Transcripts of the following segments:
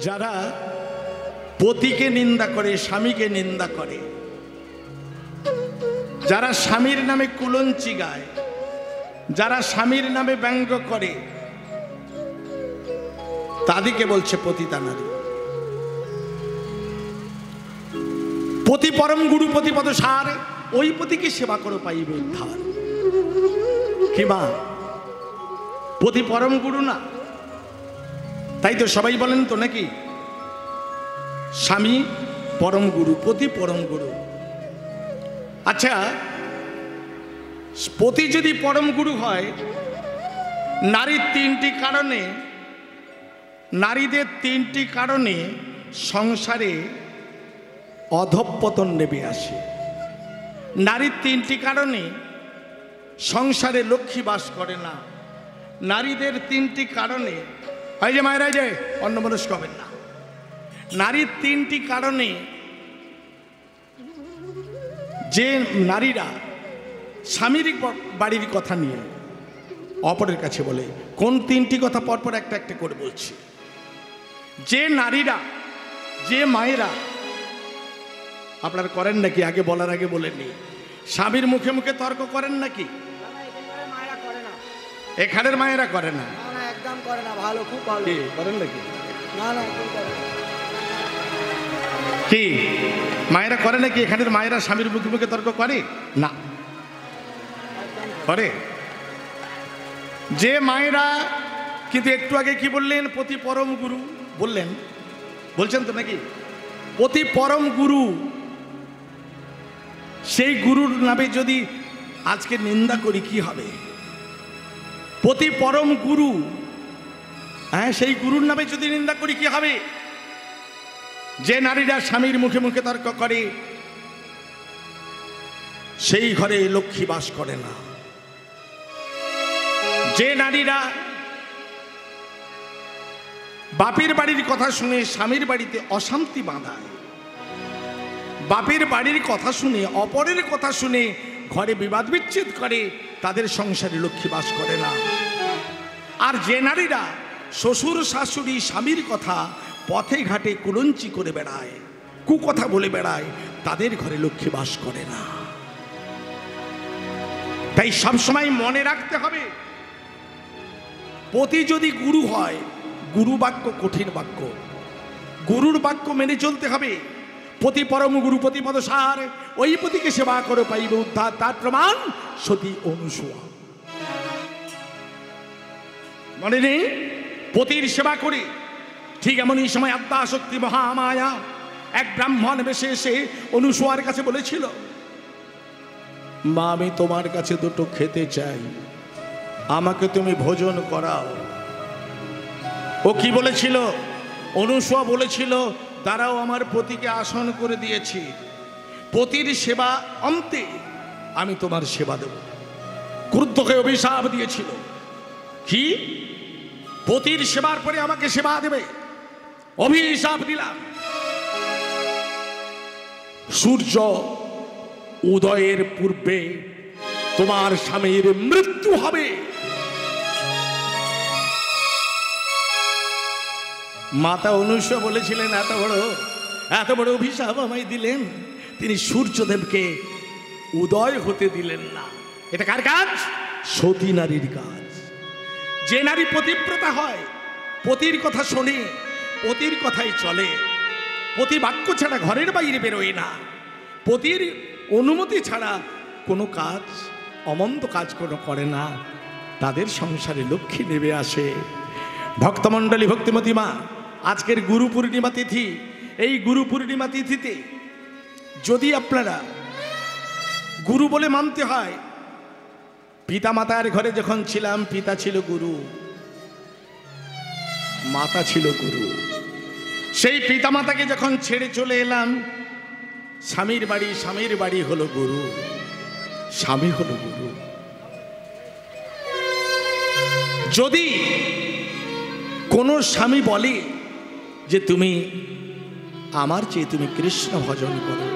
যারা পতিকে নিন্দা করে, স্বামীকে নিন্দা করে, যারা স্বামীর নামে কুলঞ্চি গায়, যারা স্বামীর নামে ব্যঙ্গ করে, তাদেরকে বলছে পতিতা নারী। পতি পরম গুরু পতিপদ সার, ওই পতিকে সেবা করো পাইবে উদ্ধার। কি মা, পতি পরম গুরু না? তাই তো সবাই বলেন তো নাকি, স্বামী পরম গুরু, পতি পরম গুরু। আচ্ছা, পতি যদি পরম গুরু হয়, নারীর তিনটি কারণে, নারীদের তিনটি কারণে সংসারে অধঃপতন নেমে আসে। নারীর তিনটি কারণে সংসারে লক্ষ্মী বাস করে না। নারীদের তিনটি কারণে, এই যে মায়েরা, যে অন্যমনস্ক হবেন না, নারীর তিনটি কারণে যে নারীরা স্বামীর বাড়ির কথা নিয়ে অপরের কাছে বলে, কোন তিনটি কথা পরপর একটা একটা করে বলছি। যে নারীরা, যে মায়েরা, আপনারা করেন নাকি? আগে বলার আগে বলেননি, স্বামীর মুখে মুখে তর্ক করেন নাকি? এখানের মায়েরা করে না, একদম করে না। ভালো, খুব ভালো। করেন নাকি? না না, কি মায়েরা করে নাকি? এখানের মায়েরা স্বামীর মুখে মুখে তর্ক করে না? করে। যে মায়েরা, কিন্তু একটু আগে কি বললেন? পতি পরম গুরু বললেন, বলছেন তো নাকি? পতি পরম গুরু, সেই গুরুর নামে যদি আজকে নিন্দা করি কি হবে? পতি পরম গুরু, হ্যাঁ, সেই গুরুর নামে যদি নিন্দা করি কি হবে? যে নারীরা স্বামীর মুখে মুখে তর্ক করে, সেই ঘরে লক্ষ্মী বাস করে না। যে নারীরা বাপের বাড়ির কথা শুনে স্বামীর বাড়িতে অশান্তি বাঁধায়, বাপের বাড়ির কথা শুনে, অপরের কথা শুনে ঘরে বিবাদ বিচ্ছেদ করে, তাদের সংসারে লক্ষ্মী বাস করে না। আর যে নারীরা শ্বশুর শাশুড়ি স্বামীর কথা পথে ঘাটে কুলঞ্চি করে বেড়ায়, কুকথা বলে বেড়ায়, তাদের ঘরে লক্ষ্মী বাস করে না। তাই সবসময় মনে রাখতে হবে, পতি যদি গুরু হয়, গুরু বাক্য কঠিন বাক্য, গুরুর বাক্য মেনে চলতে হবে। পতি পরম গুরু পতিপদ সার, ওই পতিকে সেবা করো পাইবে উদ্ধার। তার প্রমাণ সতী অনুসূয়া। মনে নেই? পতির সেবা করে, ঠিক এমনই সময় আদ্যা শক্তি মহামায়া এক ব্রাহ্মণ বেশে এসে অনুসূয়ার কাছে বলেছিল, মা, আমি তোমার কাছে দুটো খেতে চাই, আমাকে তুমি ভোজন করাও। ও কি বলেছিল? অনুসূয়া বলেছিল, দাঁড়াও, আমার পতিকে আসন করে দিয়েছি, পতির সেবা অন্তে আমি তোমার সেবা দেব। ক্রুদ্ধ হয়ে অভিশাপ দিয়েছিল, কি পতির সেবার পরে আমাকে সেবা দেবে? অভিশাপ দিলাম, সূর্য উদয়ের পূর্বে তোমার স্বামীর মৃত্যু হবে। মাতা অনুসূয়া বলেছিলেন, এত বড় অভিশাপ আমায় দিলেন, তিনি সূর্যদেবকে উদয় হতে দিলেন না। এটা কার কাজ? সতী নারীর কাজ। যে নারী পতিব্রতা হয়, পতির কথা শোনে, পতির কথাই চলে, পতি বাক্য ছাড়া ঘরের বাইরে বেরোয় না, পতির অনুমতি ছাড়া কোনো কাজ, অমন্দ কাজ কোনো করে না, তাদের সংসারে লক্ষ্মী নেমে আসে। ভক্তমণ্ডলী, ভক্তিমতী মা, আজকের গুরু পূর্ণিমা তিথি, এই গুরু পূর্ণিমা তিথিতে যদি আপনারা গুরু বলে মানতে হয়, পিতা মাতার ঘরে যখন ছিলাম, পিতা ছিল গুরু, মাতা ছিল গুরু। সেই পিতা মাতাকে যখন ছেড়ে চলে এলাম স্বামীর বাড়ি, স্বামীর বাড়ি হলো গুরু, স্বামী হলো গুরু। যদি কোনো স্বামী বলে যে তুমি আমার চেয়ে তুমি কৃষ্ণ ভজন করো,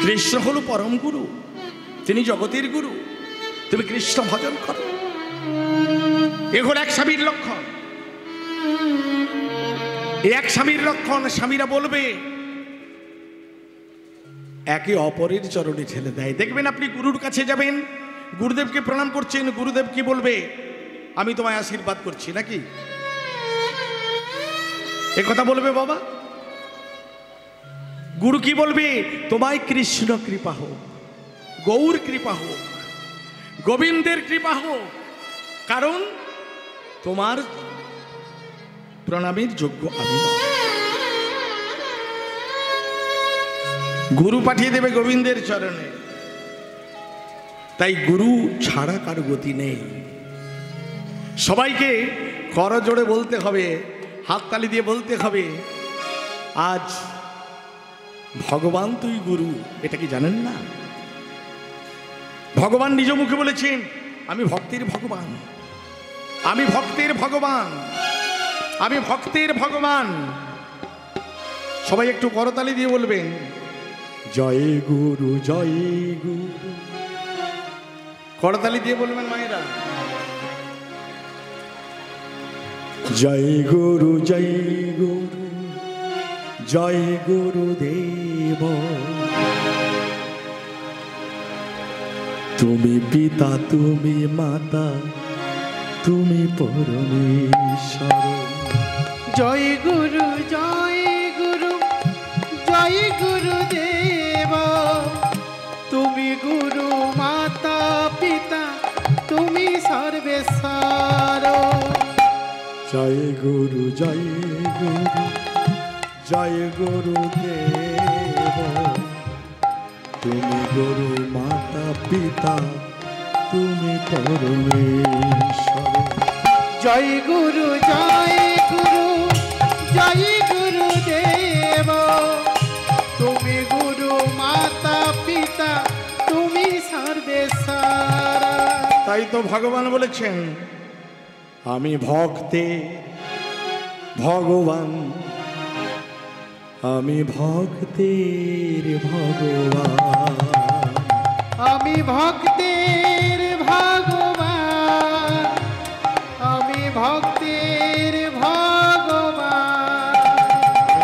কৃষ্ণ হলো পরম গুরু, তিনি জগতের গুরু, তুমি কৃষ্ণ ভজন করো, এ হলো এক স্বামীর লক্ষণ। এক স্বামীর লক্ষণ, স্বামীরা বলবে একে অপরের চরণে ঠেলে দেয়। দেখবেন আপনি গুরুর কাছে যাবেন, গুরুদেবকে প্রণাম করছেন, গুরুদেব কি বলবে? আমি তোমায় আশীর্বাদ করছি, নাকি এ কথা বলবে বাবা? গুরু কি বলবে? তোমায় কৃষ্ণ কৃপা হোক, গৌর কৃপা হোক, গোবিন্দের কৃপা হোক, কারণ তোমার প্রণামের যোগ্য আমি নই। গুরু পাঠিয়ে দেবে গোবিন্দের চরণে। তাই গুরু ছাড়া কার গতি নেই। সবাইকে করজোড়ে বলতে হবে, হাততালি দিয়ে বলতে হবে, আজ ভগবান তুই গুরু। এটা কি জানেন না? ভগবান নিজ মুখে বলেছেন, আমি ভক্তির ভগবান, আমি ভক্তের ভগবান, আমি ভক্তের ভগবান। সবাই একটু করতালি দিয়ে বলবেন, জয় গুরু জয় গুরু। করতালি দিয়ে বলবেন মায়েরা, জয় গুরু জয় গুরু জয় গুরুদেব। তুমি পিতা, তুমি মাতা, তুমি পরমেশ্বর। জয় গুরু জয় গুরু জয় গুরুদেব। তুমি গুরু মাতা পিতা, তুমি সর্বেশ্বর। জয় গুরু জয় গুরু জয় গুরুদেব। তুমি গুরু মাতা পিতা, তুমি পরমেশ্বর। জয় গুরু জয় গুরু জয় গুরুদেব। তুমি গুরু মাতা পিতা, তুমি সর্বেশ্বর। তাই তো ভগবান বলেছেন, আমি ভক্তের ভগবান, আমি ভক্তের ভগবান, আমি ভক্তের ভগবান, আমি ভক্তের ভগবান,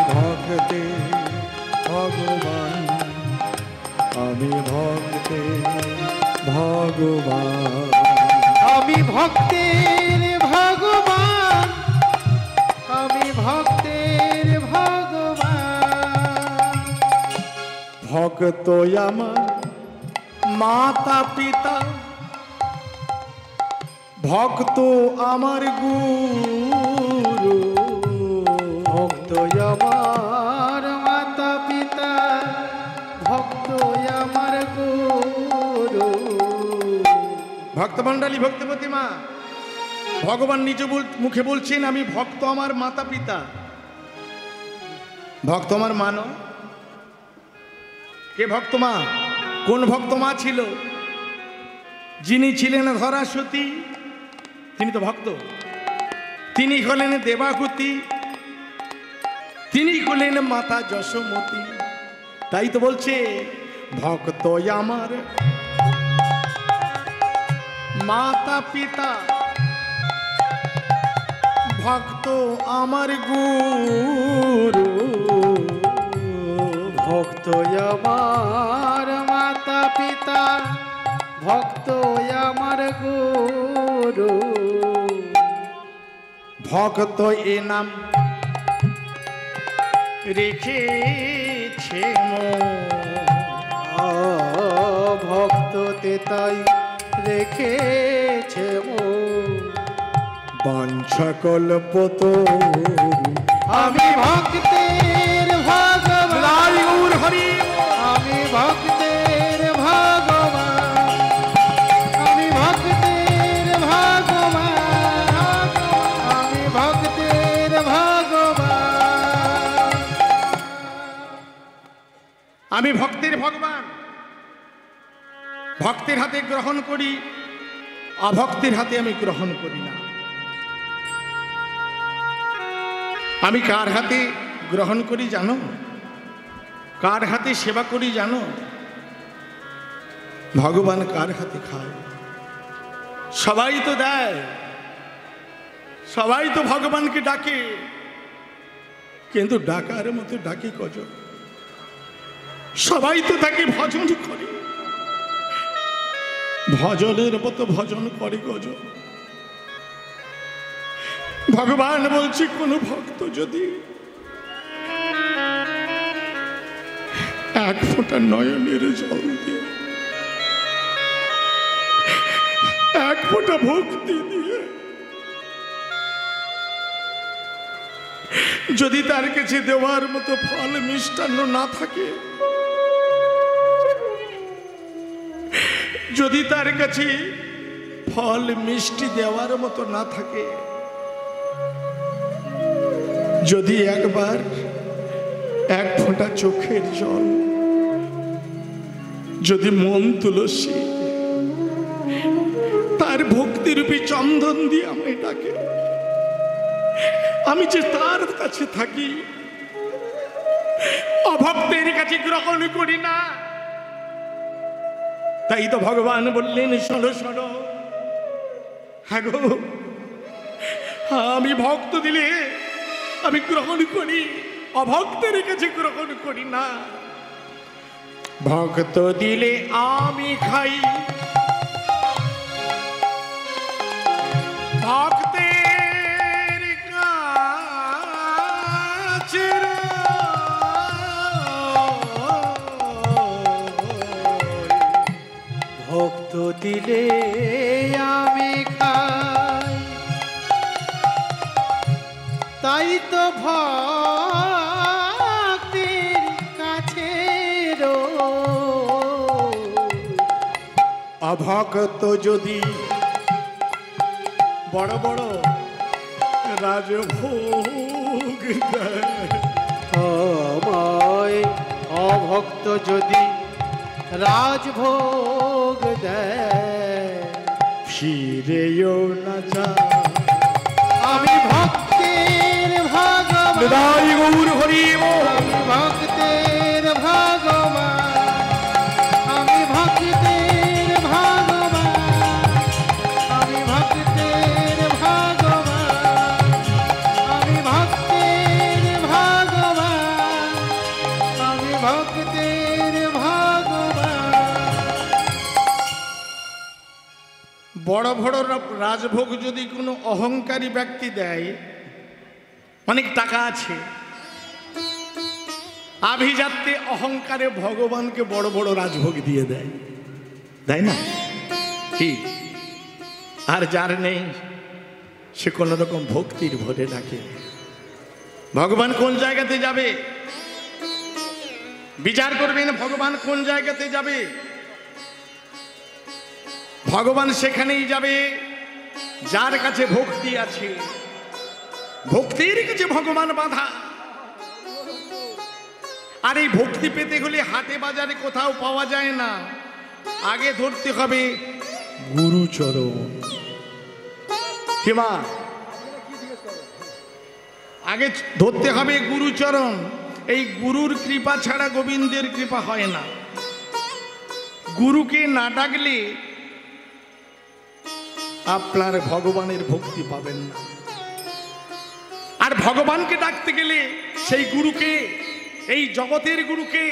ভক্তের ভগবান, আমি ভক্তের ভগবান, আমি ভক্তের ভগবান, আমি ভক্তের ভগবান। ভক্ত আমার মাতা পিতা, ভক্ত আমার গুরু। ভক্ত আমার মাতা পিতা, ভক্ত আমার গুরু। ভক্তমণ্ডলী, ভক্তপতি মা, ভগবান নিজ মুখে বলছেন, আমি ভক্ত আমার মাতা পিতা। ভক্ত আমার মা নয়? কে ভক্ত মা? কোন ভক্ত মা ছিল? যিনি ছিলেন ধরাসতী, তিনি তো ভক্ত। তিনি হলেন দেবাহুতি, তিনি হলেন মাতা যশোমতী। তাই তো বলছে, ভক্ত আমার মাতা পিতা, ভক্ত আমার গুরু। ভক্ত আমার মাতা পিতা, ভক্ত আমার গুরু। ভক্ত এ নাম রেখেছে ভক্ত তেতাই রেখেছে বাঞ্ছা কল্পতরু। আমি ভক্তের ভগবান, হরি, আমি ভক্তের ভগবান, আমি ভক্তের ভগবান, আমি ভক্তের ভগবান, আমি ভক্তের ভগবান। ভক্তের হাতে গ্রহণ করি, অভক্তের হাতে আমি গ্রহণ করি না। আমি কার হাতে গ্রহণ করি জানো? কার হাতে সেবা করি জানো? ভগবান কার হাতে খায়? সবাই তো দেয়, সবাই তো ভগবানকে ডাকে, কিন্তু ডাকার মতো ডাকি কজন? সবাই তো তাকে ভজন করে, ভজনের মতো ভজন করে কজন? ভগবান বলছে কোন ভক্ত যদি এক ফোঁটা নয়নের জল দিয়ে, এক ফোঁটা ভক্তি দিয়ে যদি তার কাছে দেওয়ার মতো ফল মিষ্টান্ন না থাকে, যদি তার কাছে ফল মিষ্টি দেওয়ার মতো না থাকে, যদি একবার এক ফোঁটা চোখের জল, যদি মন তুলসী তার ভক্তিরূপী চন্দন দিয়ে আমায় ডাকে, আমি যে তার কাছে থাকি, অভক্তের কাছে গ্রহণ করি না। তাই তো ভগবান বললেন, শোনো শোনো, হ্যাঁ গো, আমি ভক্ত দিলে আমি গ্রহণ করি, অভক্তের কাছে গ্রহণ করি না। ভক্ত দিলে আমি খাই, ভক্তের কাছে ভক্ত দিলে আমি খাই, তাই তো ভক্তের কাছে অভক্ত যদি বড় বড় রাজভোগ দেয়, আমায় অভক্ত যদি রাজভোগ দেয়, ফিরেও না যায়। আমি ভক্তের ভগবান, হৃদয় গৌর হরি বল। আমি ভক্তের ভগবান, আমি ভক্তের ভগবান, আমি ভক্তের ভগবান, আমি ভক্তের ভগবান, আমি ভক্তের ভগবান। বড় বড় রাজভোগ যদি কোনো অহংকারী ব্যক্তি দেয়, অনেক টাকা আছে, আভিজাত্যে অহংকারে ভগবানকে বড় বড় রাজভোগ দিয়ে দেয়, তাই না? কি আর যার নেই সে কোন রকম ভক্তির ভরে ডাকে। ভগবান কোন জায়গাতে যাবে বিচার করবেন, ভগবান কোন জায়গাতে যাবে? ভগবান সেখানেই যাবে যার কাছে ভক্তি আছে। ভক্তির কাছে ভগবান বাধা। আর এই ভক্তি পেতে হলে হাটে বাজারে কোথাও পাওয়া যায় না, আগে ধরতে হবে গুরুচরণ। কিমা আগে ধরতে হবে গুরুচরণ। এই গুরুর কৃপা ছাড়া গোবিন্দের কৃপা হয় না। গুরুকে না ডাকলে আপনার ভগবানের ভক্তি পাবেন না। আর ভগবানকে ডাকতে গেলে সেই গুরুকে, এই জগতের গুরুকে,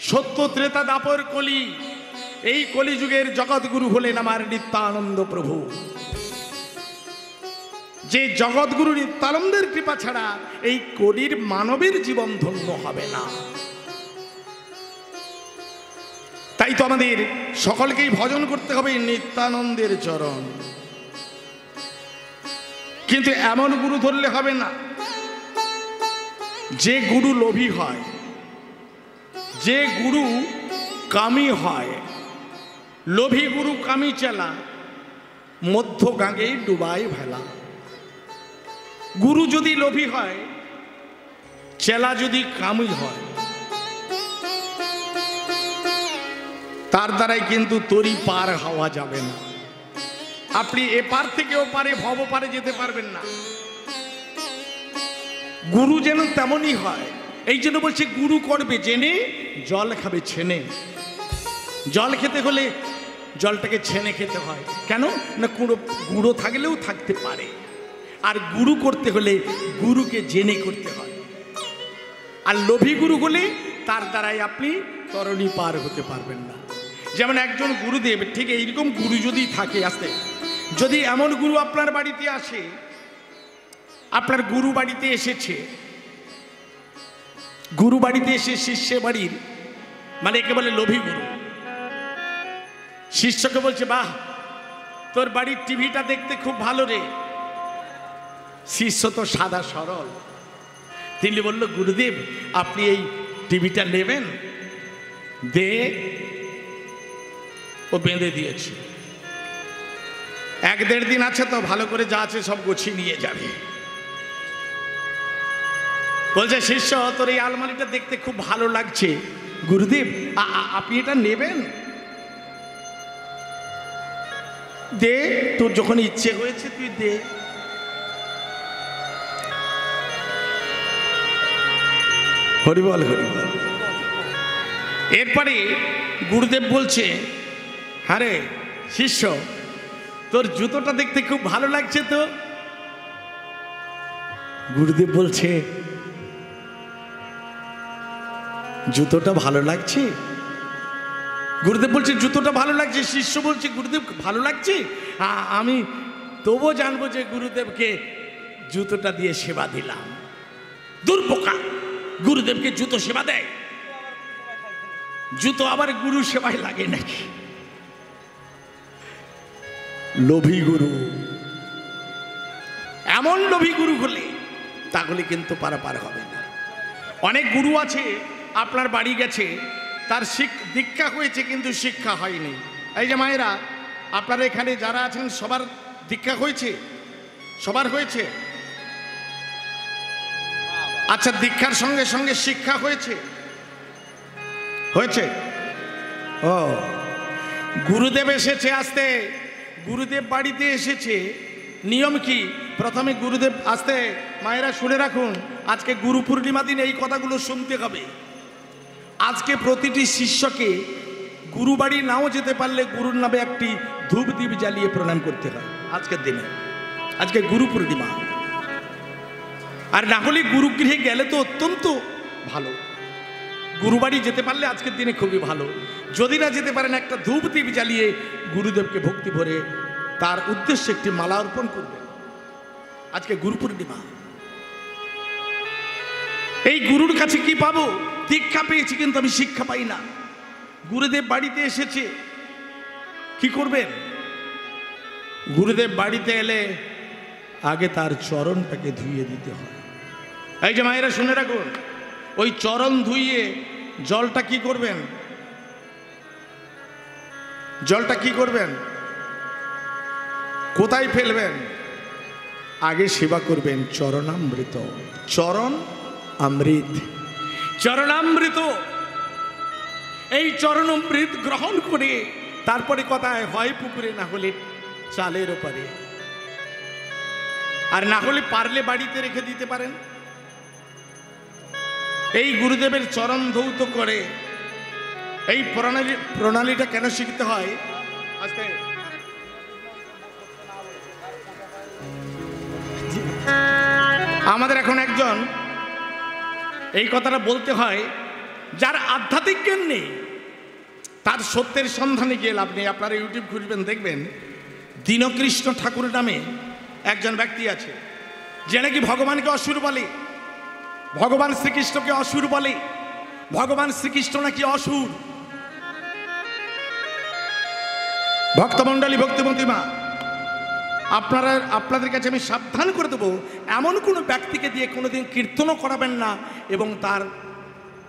সত্য ত্রেতা দাপর কলি, এই কলিযুগের জগৎগুরু হলেন আমার নিত্যানন্দ প্রভু। যে জগৎগুরু নিত্যানন্দের কৃপা ছাড়া এই কলির মানবের জীবন ধন্য হবে না। তাই তো আমাদের সকলকেই ভজন করতে হবে নিত্যানন্দের চরণ। কিন্তু এমন গুরু ধরলে হবে না যে গুরু লোভী হয়, যে গুরু কামী হয়। লোভী গুরু কামী চেলা, মধ্য গাঙ্গেই ডুবাই ভেলা। গুরু যদি লোভী হয়, চেলা যদি কামী হয়, তার দ্বারাই কিন্তু তরি পার হওয়া যাবে না। আপনি এপার থেকে ওপারে ভব পারে যেতে পারবেন না। গুরু যেন তেমনই হয়। এই জন্য বলছে গুরু করবে জেনে, জল খাবে ছেনে। জল খেতে হলে জলটাকে ছেনে খেতে হয়। কেন না? গুঁড়ো থাকলেও থাকতে পারে, আর গুরু করতে হলে গুরুকে জেনে করতে হয়। আর লোভী গুরু হলে তার দ্বারাই আপনি তরণী পার হতে পারবেন না। যেমন একজন গুরুদেব, ঠিক এইরকম গুরু যদি থাকে, আসতে যদি এমন গুরু আপনার বাড়িতে আসে, আপনার গুরু বাড়িতে এসেছে, গুরু বাড়িতে এসে শিষ্য বাড়ির, মানে একে বলে লোভী গুরু, শিষ্যকে বলছে, বাহ তোর বাড়ির টিভিটা দেখতে খুব ভালো রে। শিষ্য তো সাদা সরল, তিনি বলল, গুরুদেব আপনি এই টিভিটা নেবেন? দে। ও বেঁধে দিয়েছে, 1-1.5 দিন আছে তো, ভালো করে যা আছে সব গুছিয়ে নিয়ে যাবে। বলছে, শিষ্য তোর এই আলমারিটা দেখতে খুব ভালো লাগছে, গুরুদেব আপনি এটা নেবেন? দে, তোর যখন ইচ্ছে হয়েছে তুই দে। হরিবল হরিবল। এরপরে গুরুদেব বলছে, আরে শিষ্য তোর জুতোটা দেখতে খুব ভালো লাগছে তো। গুরুদেব বলছে, জুতোটা ভালো লাগছে? গুরুদেব বলছে, জুতোটা ভালো লাগছে। শিষ্য বলছে, গুরুদেব ভালো লাগছে? আমি তবুও জানবো যে গুরুদেবকে জুতোটা দিয়ে সেবা দিলাম। দুর্বোকা, গুরুদেবকে জুতো সেবা দেয়? জুতো আবার গুরু সেবায় লাগে নাকি? লোভী গুরু, এমন লোভী গুরু হলে তাহলে কিন্তু পারাপার হবে না। অনেক গুরু আছে আপনার বাড়ি গেছে, তার দীক্ষা হয়েছে কিন্তু শিক্ষা হয়নি। এই যে মায়েরা, আপনারা এখানে যারা আছেন সবার দীক্ষা হয়েছে? সবার হয়েছে? আচ্ছা, দীক্ষার সঙ্গে সঙ্গে শিক্ষা হয়েছে? হয়েছে? ও, গুরুদেব এসেছে, আসতে গুরুদেব বাড়িতে এসেছে। নিয়ম কি? প্রথমে গুরুদেব আসতে, মায়েরা শুনে রাখুন, আজকে গুরু পূর্ণিমা দিন এই কথাগুলো শুনতে হবে। আজকে প্রতিটি শিষ্যকে গুরু বাড়ি নাও যেতে পারলে গুরুর নামে একটি ধূপ দ্বীপ জ্বালিয়ে প্রণাম করতে হয় আজকের দিনে। আজকে গুরু পূর্ণিমা, আর না হলে গুরুগৃহে গেলে তো অত্যন্ত ভালো। গুরু বাড়ি যেতে পারলে আজকের দিনে খুবই ভালো। যদি না যেতে পারেন, একটা ধূপ দ্বীপ জ্বালিয়ে গুরুদেবকে ভক্তি ভরে তার উদ্দেশ্যে একটি মালা অর্পণ করবেন। আজকে গুরু পূর্ণিমা। এই গুরুর কাছে কি পাবো? দীক্ষা পেয়েছি কিন্তু আমি শিক্ষা পাই না। গুরুদেব বাড়িতে এসেছে, কি করবেন? গুরুদেব বাড়িতে এলে আগে তার চরণটাকে ধুইয়ে দিতে হয়। এই যে মায়েরা শুনে রাখুন, ওই চরণ ধুইয়ে জলটা কি করবেন? জলটা কি করবেন? কোথায় ফেলবেন? আগে সেবা করবেন চরণামৃত। চরণ অমৃত, চরণামৃত। এই চরণামৃত গ্রহণ করে তারপরে কথায় হয় পুকুরে, না হলে চালের ওপারে, আর না হলে পারলে বাড়িতে রেখে দিতে পারেন। এই গুরুদেবের চরণ ধৌত করে এই প্রণালীটা কেন শিখতে হয়? আজকে আমাদের এখন একজন, এই কথাটা বলতে হয়, যার আধ্যাত্মিক জ্ঞান নেই তার সত্যের সন্ধানে গিয়ে লাভ নেই। আপনারা ইউটিউব খুঁজবেন, দেখবেন দীনকৃষ্ণ ঠাকুর নামে একজন ব্যক্তি আছে, যে নাকি ভগবানকে অসুর বলে, ভগবান শ্রীকৃষ্ণকে অসুর বলে, ভগবান শ্রীকৃষ্ণ নাকি অসুর। ভক্তমণ্ডলী, ভক্তিমতী মা, আপনাদের কাছে আমি সাবধান করে দেবো, এমন কোনো ব্যক্তিকে দিয়ে কোনোদিন কীর্তনও করাবেন না এবং তার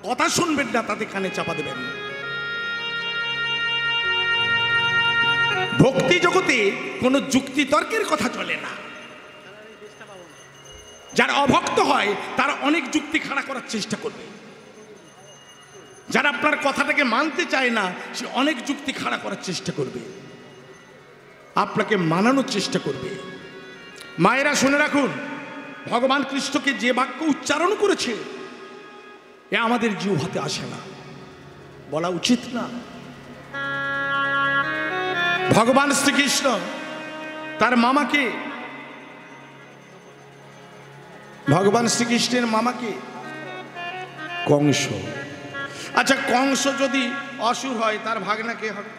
কথা শুনবেন না, তাতে কানে চাপা দেবেন। ভক্তি জগতে কোনো যুক্তি তর্কের কথা চলে না। যারা অভক্ত হয় তারা অনেক যুক্তি খাড়া করার চেষ্টা করবে, যারা আপনার কথাটাকে মানতে চায় না সে অনেক যুক্তি খাড়া করার চেষ্টা করবে, আপনাকে মানানোর চেষ্টা করবে। মায়েরা শুনে রাখুন, ভগবান কৃষ্ণকে যে বাক্য উচ্চারণ করেছে এ আমাদের জিহ্বাতে আসে না, বলা উচিত না। ভগবান শ্রীকৃষ্ণ তার মামাকে ভগবান শ্রীকৃষ্ণের মামাকে কংস। আচ্ছা, কংস যদি অসুর হয় তার ভাগনা কে হবে?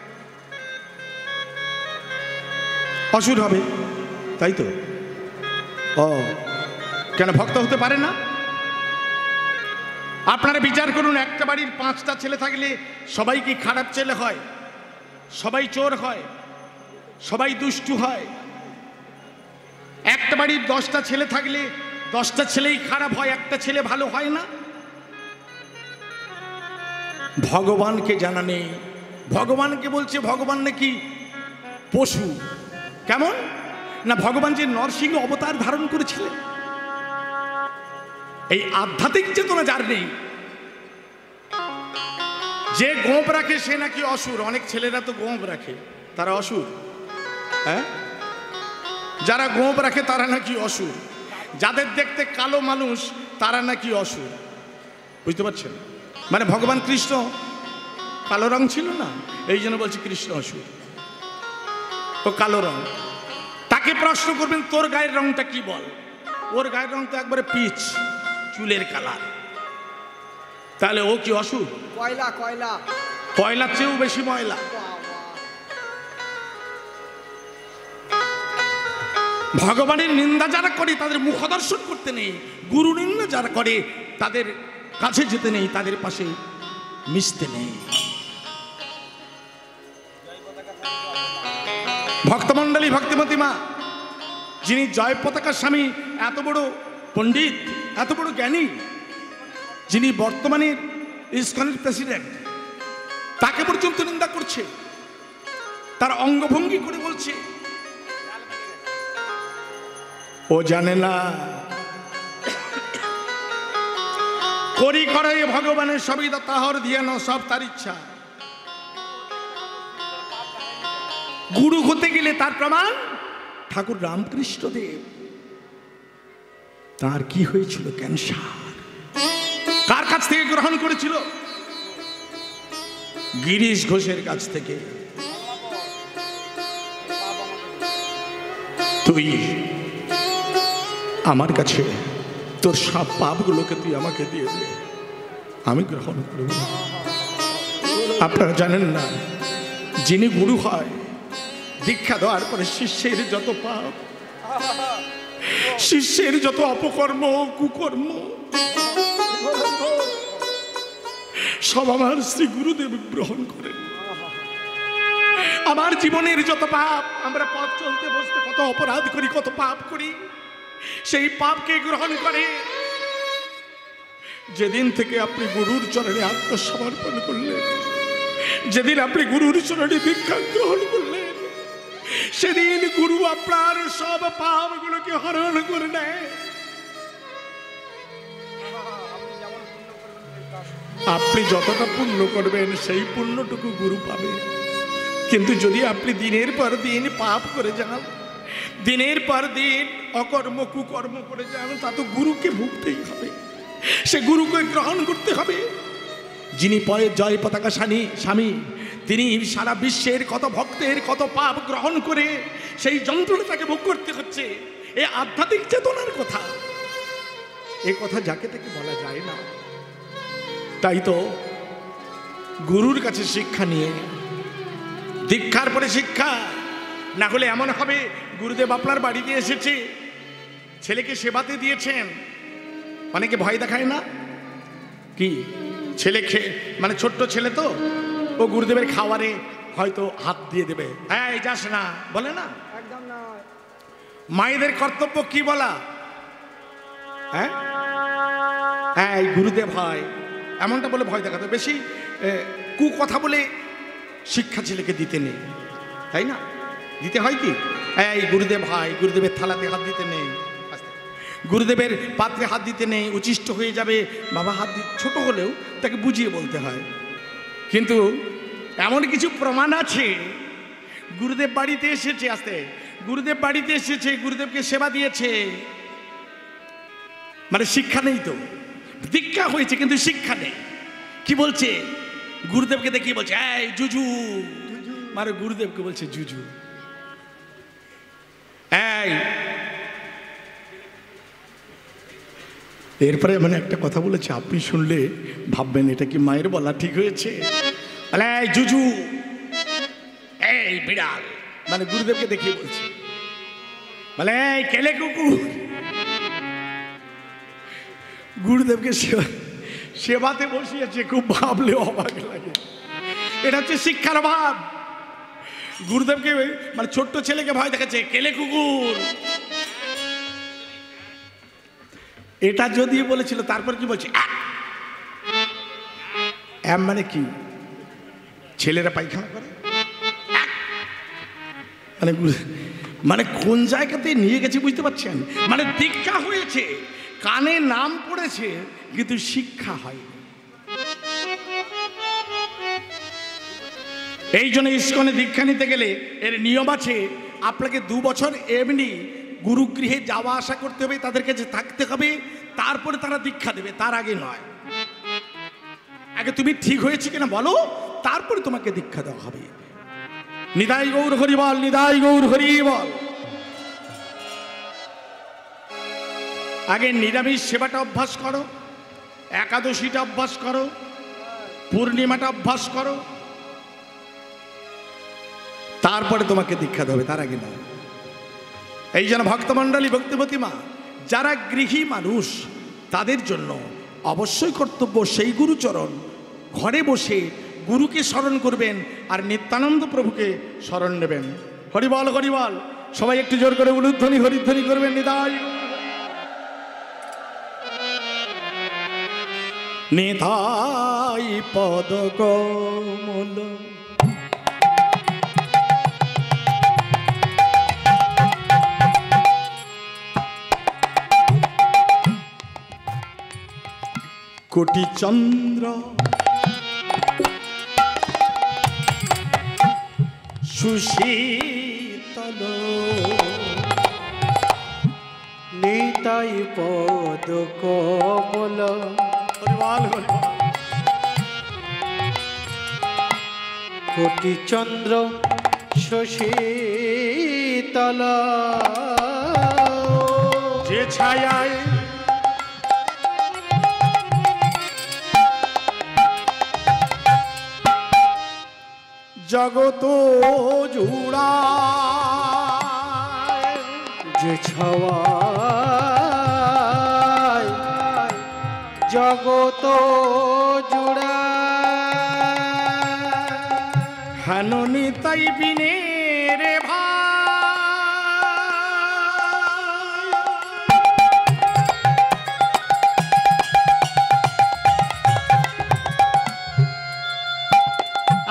অসুর হবে, তাই তো? ও কেন ভক্ত হতে পারে না? আপনারা বিচার করুন, একটা বাড়ির 5টা ছেলে থাকলে সবাই কি খারাপ ছেলে হয়? সবাই চোর হয়? সবাই দুষ্টু হয়? একটা বাড়ির 10টা ছেলে থাকলে 10টা ছেলেই খারাপ হয়, একটা ছেলে ভালো হয় না? ভগবানকে জানা নেই। ভগবানকে বলছে ভগবান নাকি পশু। কেমন না, ভগবান যে নরসিংহ অবতার ধারণ করেছিলেন, এই আধ্যাত্মিক চেতনা যার নেই, যে গোপ রাখে সে নাকি অসুর। অনেক ছেলেরা তো গোপ রাখে, তারা অসুর। হ্যাঁ, যারা গোপ রাখে তারা নাকি অসুর। যাদের দেখতে কালো মানুষ তারা নাকি অসুর। বুঝতে পারছেন? মানে ভগবান কৃষ্ণ কালো রং ছিল না, এই জন্য বলছি কৃষ্ণ অসুর। ও কালো রং। তাকে প্রশ্ন করবেন তোর গায়ের রংটা কি বল? ওর গায়ের রং তো একবারে পিচ, চুলের কালার। তাহলে ও কি অসুর? কয়লা কয়লা কয়লার চেয়েও বেশি ময়লা। ভগবানের নিন্দা যারা করে তাদের মুখ দর্শন করতে নেই, গুরু নিন্দা যারা করে তাদের কাছে যেতে নেই, তাদের পাশে মিশতে নেই। ভক্তমণ্ডলী, ভক্তিমতী মা, যিনি জয় পতাকা স্বামী, এত বড় পণ্ডিত, এত বড় জ্ঞানী, যিনি বর্তমানের ইসকনের প্রেসিডেন্ট, তাকে পর্যন্ত নিন্দা করছে, তার অঙ্গভঙ্গি করে বলছে ও জানে না করি করে ভগবানের সবই তাহার ধ্যান, সব তার ইচ্ছা। গুরু হতে গেলে তার প্রমাণ ঠাকুর রামকৃষ্ণ দেব। তার কি হয়েছিল? ক্যান্সার। কার কাছ থেকে গ্রহণ করেছিল? গিরিশ ঘোষের কাছ থেকে। তুই আমার কাছে তোর সব পাপগুলোকে তুই আমাকে দিয়ে দে, আমি গ্রহণ করব। আপনারা জানেন না, যিনি গুরু হয়, দীক্ষা দেওয়ার পরে শিষ্যের যত পাপ, শিষ্যের যত অপকর্ম কুকর্ম, সব আমার শ্রী গুরুদেব গ্রহণ করেন। আমার জীবনের যত পাপ, আমরা পথ চলতে বসতে কত অপরাধ করি, কত পাপ করি, সেই পাপকে গ্রহণ করে। যেদিন থেকে আপনি গুরুর চরণে আত্মসমর্পণ করলেন, যেদিন আপনি গুরুর চরণে দীক্ষা গ্রহণ করলেন, সেদিন গুরু আপনার সব পাপগুলোকে হরণ করে নেয়। আপনি যতটা পুণ্য করবেন সেই পুণ্যটুকু গুরু পাবে। কিন্তু যদি আপনি দিনের পর দিন পাপ করে যান, দিনের পর দিন অকর্ম কুকর্ম করে যান, তা তো গুরুকে ভুগতেই হবে, সে গুরুকে গ্রহণ করতে হবে। যিনি পরে জয় পতাকা স্বামী, তিনি সারা বিশ্বের কত ভক্তের কত পাপ গ্রহণ করে সেই যন্ত্রণা তাকে ভোগ করতে হচ্ছে। এই আধ্যাত্মিক চেতনার কথা, এ কথা যাকে তাকে বলা যায় না। তাই তো গুরুর কাছে শিক্ষা নিয়ে, দীক্ষার পরে শিক্ষা না হলে এমন হবে, গুরুদেব আপনার বাড়িতে এসেছে, ছেলেকে সেবাতে দিয়েছেন, অনেকে ভয় দেখায় না কি, ছেলে মানে ছোট্ট ছেলে তো, ও গুরুদেবের খাবারে হয়তো হাত দিয়ে দেবে, হ্যাঁ যাস না, বলে না? একদম না। মায়েদের কর্তব্য কি বলা? হ্যাঁ হ্যাঁ, এই গুরুদেব হয়, এমনটা বলে ভয় দেখাতে। বেশি কথা বলে শিক্ষা ছেলেকে দিতে নেই, তাই না? দিতে হয় কি, এই গুরুদেব হয়, গুরুদেবের থালাতে হাত দিতে নেই, গুরুদেবের পাত্রে হাত দিতে নেই, উচ্ছিষ্ট হয়ে যাবে, বাবা হাত দিতে, ছোট হলেও তাকে বুঝিয়ে বলতে হয়। কিন্তু এমন কিছু প্রমাণ আছে, গুরুদেব বাড়িতে এসেছে, গুরুদেব বাড়িতে এসেছে, গুরুদেবকে সেবা দিয়েছে, মানে শিক্ষা নেই তো, দীক্ষা হয়েছে কিন্তু শিক্ষা নেই। কি বলছে? গুরুদেবকে দেখিয়ে বলছে এই জুজু, মানে গুরুদেবকে বলছে জুজু। এই এরপরে মানে একটা কথা বলেছে, আপনি শুনলে ভাববেন এটা কি মায়ের বলা ঠিক হয়েছে। বলে এই জুজু, এই বিড়াল, মানে গুরুদেবকে দেখিয়ে বলছে। বলে এই কেলে কুকুর। গুরুদেবকে সেবাতে বসিয়েছে, খুব ভাবলে অবাক লাগে। এটা হচ্ছে শিক্ষার অভাব। গুরুদেবকে মানে ছোট্ট ছেলেকে ভয় দেখাচ্ছে, কেলে কুকুর। এটা যদি বলেছিল, তারপর কি বলছে মানে কি ছেলেরা পায়খানা করে, মানে মানে কোন জায়গাতে নিয়ে গেছে বুঝতে পারছেন। মানে দীক্ষা হয়েছে, কানে নাম পড়েছে, কিন্তু শিক্ষা হয়নি। এই জন্য ইস্কনে দীক্ষা নিতে গেলে এর নিয়ম আছে, আপনাকে 2 বছর এমনি গুরুগৃহে যাওয়া আসা করতে হবে, তাদের কাছে থাকতে হবে, তারপরে তারা দীক্ষা দেবে, তার আগে নয়। আগে তুমি ঠিক হয়েছে কিনা বলো, তারপরে তোমাকে দীক্ষা দেওয়া হবে। নিতাই গৌর হরি বল, নিতাই গৌর হরি বল। আগে নিরামিষ সেবাটা অভ্যাস করো, একাদশীটা অভ্যাস করো, পূর্ণিমাটা অভ্যাস করো, তারপরে তোমাকে দীক্ষা দেবে, তার আগে নয়। এই জন্য ভক্তমণ্ডলী, ভক্তিবতী মা, যারা গৃহী মানুষ তাদের জন্য অবশ্যই কর্তব্য সেই গুরুচরণ ঘরে বসে গুরুকে স্মরণ করবেন আর নিত্যানন্দ প্রভুকে স্মরণ নেবেন। হরিবল হরিবল, সবাই একটু জোর করে উলুধ্বনি হরিধ্বনি করবেন। নিতাই নিতাই পদ কমল, কোটি চন্দ্র সুশীতল, নিতাই পদ কমল, কোটি চন্দ্র শশীতল, যে ছায়ায় জগত জুড়ায়, যে ছাওয়ায় জগত জুড়ায়, হেন নিতাই বিনে রে ভাই,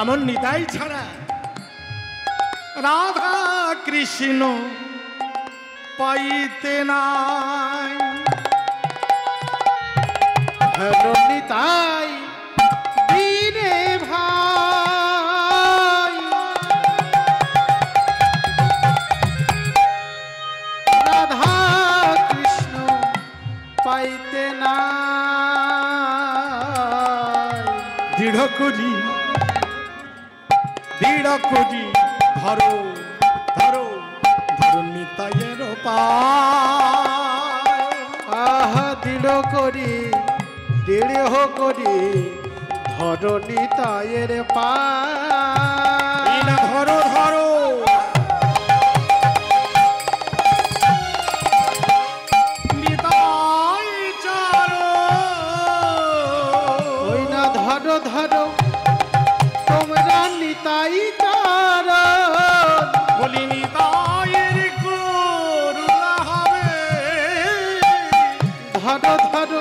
এমন নিতাই ছাড়া রাধা কৃষ্ণ পাইতে নাই। হেন নিতাই বিনে ভাই, রাধা কৃষ্ণ পাইতে নাই। দৃঢ় করি ধরো ধরো ধরো নিতাইয়ের পায়। আহা দৃঢ় করি ধরো নিতাইয়ের পায়। ধরো ধরো নিতাই চারো, ওই না ধরো ধরো তোমরা নিতাই চারণ, বলি নিতাইয়ের করুণা হবে। ধরো ধরো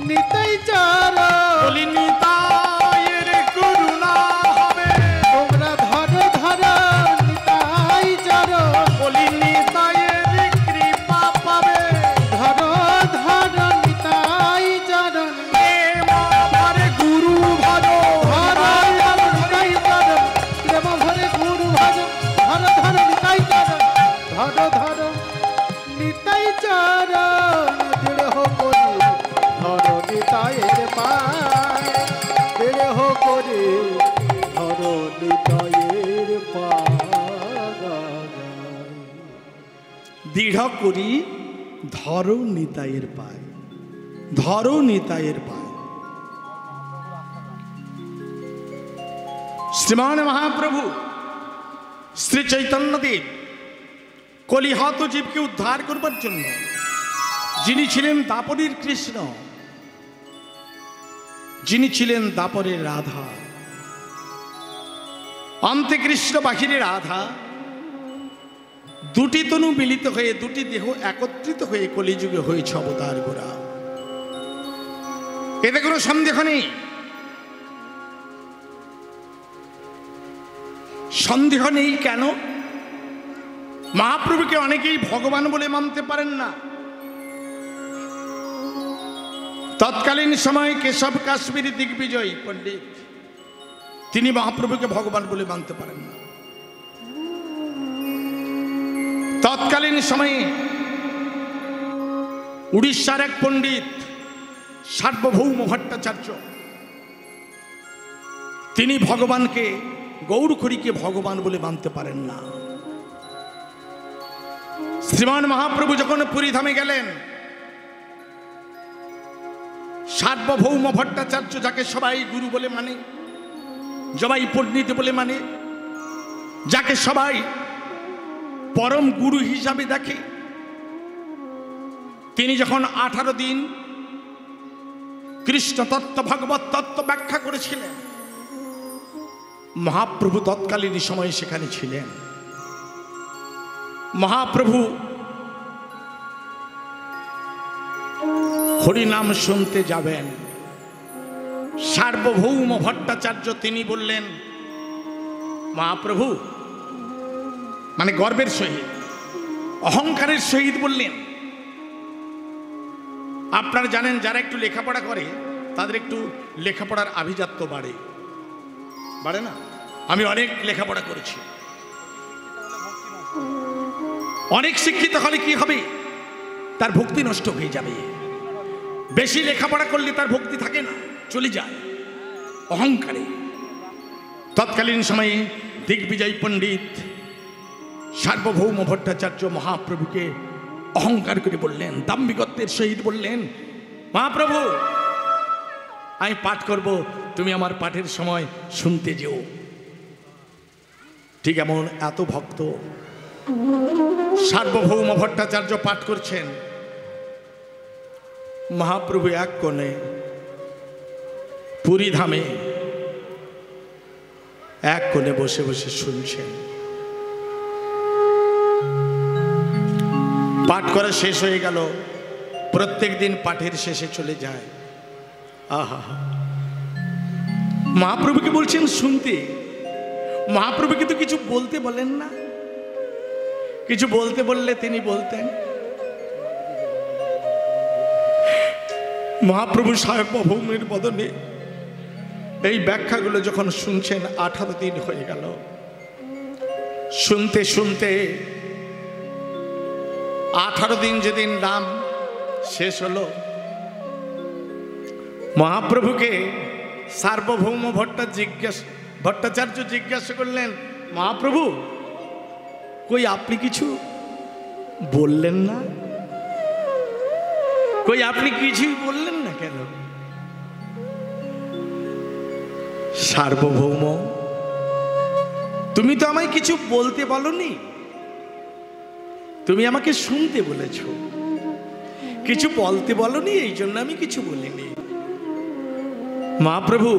নিতাই চারণ, বলি নিতাইয়ের করুণা হবে। তোমরা ধরো ধরো নিতাই চারণ, বলি নিতাইয়ের কৃপা পাবে। ধরো ধরো নিতাই চারণ, প্রেম ভরে গুরু ভজো, ধরো ধরো নিতাই চারণ, প্রেম ভরে গুরু ভজ, ধরো ধরো নিতাই চারণ, ধরো ধরো নিতাই চারণ, দৃঢ় করি ধরো নিতাইয়ের পায়, দৃঢ় করি ধরো নিতাইয়ের পায়। দৃঢ় করি ধরো নিতাইয়ের পায়। ধরো নিতাইয়ের পায়। শ্রীমান মহাপ্রভু শ্রী চৈতন্যদেব কলিহত জীবকে উদ্ধার করবার জন্য, যিনি ছিলেন দাপরের কৃষ্ণ, যিনি ছিলেন দাপরের রাধা, অন্তে কৃষ্ণ বাহিরে রাধা, দুটি তনু মিলিত হয়ে, দুটি দেহ একত্রিত হয়ে কলিযুগে হয়েছে অবতার গোরা। এতে কোনো সন্দেহ নেই। সন্দেহ নেই কেন? মহাপ্রভুকে অনেকেই ভগবান বলে মানতে পারেন না। তৎকালীন সময়ে কেশব কাশ্মীরি দিগ্বিজয় পণ্ডিত, তিনি মহাপ্রভুকে ভগবান বলে মানতে পারেন না। তৎকালীন সময়ে উড়িষ্যার এক পণ্ডিত সার্বভৌম ভট্টাচার্য, তিনি ভগবানকে, গৌরখড়িকে ভগবান বলে মানতে পারেন না। শ্রীমান মহাপ্রভু যখন পুরীধামে গেলেন, সার্বভৌম ভট্টাচার্য, যাকে সবাই গুরু বলে মানে, সবাই পণ্ডিত বলে মানে, যাকে সবাই পরম গুরু হিসাবে দেখে, তিনি যখন 18 দিন কৃষ্ণ তত্ত্ব, ভগবত তত্ত্ব ব্যাখ্যা করেছিলেন, মহাপ্রভু তৎকালীন সময়ে সেখানে ছিলেন। মহাপ্রভু হরিনাম শুনতে যাবেন, সার্বভৌম ভট্টাচার্য তিনি বললেন, মহাপ্রভু, মানে গর্বের সহিত, অহংকারের সহিত বললেন, আপনারা জানেন যারা একটু লেখাপড়া করে তাদের একটু লেখাপড়ার আভিজাত্য বাড়ে, বাড়ে না? আমি অনেক লেখাপড়া করেছি। অনেক শিক্ষিত হলে কি হবে? তার ভক্তি নষ্ট হয়ে যাবে। বেশি লেখাপড়া করলে তার ভক্তি থাকে না, চলে যায় অহংকারে। তৎকালীন সময়ে দিগ্বিজয় পণ্ডিত সার্বভৌম ভট্টাচার্য মহাপ্রভুকে অহংকার করে বললেন, দাম্ভিকত্বের সহিত বললেন, মহাপ্রভু, আমি পাঠ করব, তুমি আমার পাঠের সময় শুনতে যেও। ঠিক এমন এত ভক্ত সার্বভৌম ভট্টাচার্য পাঠ করছেন, মহাপ্রভু এক কোণে পুরীধামে এক কোণে বসে বসে শুনছেন। পাঠ করা শেষ হয়ে গেল। প্রত্যেক দিন পাঠের শেষে চলে যায়। আহা, মহাপ্রভুকে বলছেন শুনতে। মহাপ্রভুকে তো কিছু বলতে বলেন না, কিছু বলতে বললে তিনি বলতেন। মহাপ্রভু সার্বভৌমের বদনে এই ব্যাখ্যাগুলো যখন শুনছেন, 18 দিন হয়ে গেল। শুনতে শুনতে 18 দিন যেদিন নাম শেষ হলো, মহাপ্রভুকে সার্বভৌম ভট্টাচার্য জিজ্ঞাসা করলেন, মহাপ্রভু, কই আপনি কিছু বললেন না? কই আপনি কিছুই বললেন না কেন? সার্বভৌম, তুমি তো আমায় কিছু বলতে বলনি, তুমি আমাকে শুনতে বলেছ, কিছু বলতে বলনি, এই জন্য আমি কিছু বলিনি। মহাপ্রভু,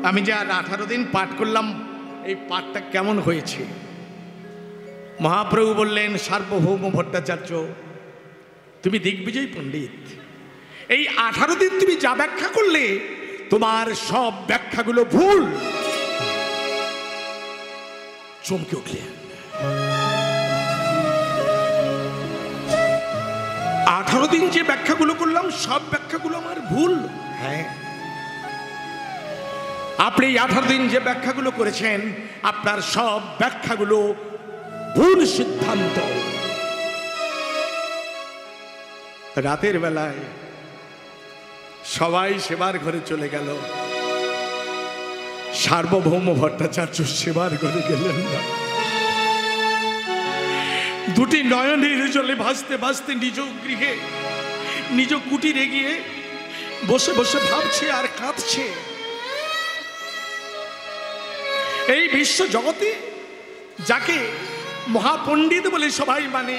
আমি যে 18 দিন পাঠ করলাম, এই পাঠটা কেমন হয়েছে? মহাপ্রভু বললেন, সার্বভৌম ভট্টাচার্য, তুমি দিগ্বিজয় পণ্ডিত, এই 18 দিন তুমি যা ব্যাখ্যা করলে, তোমার সব ব্যাখ্যাগুলো ভুল। চমকে উঠলেন। 18 দিন যে ব্যাখ্যাগুলো করলাম, সব ব্যাখ্যাগুলো আমার ভুল। হ্যাঁ, আপনি 18 দিন যে ব্যাখ্যাগুলো করেছেন, আপনার সব ব্যাখ্যাগুলো ভুল সিদ্ধান্ত। রাতের বেলায় সবাই সেবার ঘরে চলে গেল, সার্বভৌম ভট্টাচার্য সেবার ঘরে গেলেন না। দুটি নয়নের জলে ভাসতে ভাসতে নিজ গৃহে, নিজ কুটিরে গিয়ে বসে বসে ভাবছে আর কাঁদছে। এই বিশ্ব জগতে যাকে মহাপণ্ডিত বলে সবাই মানে,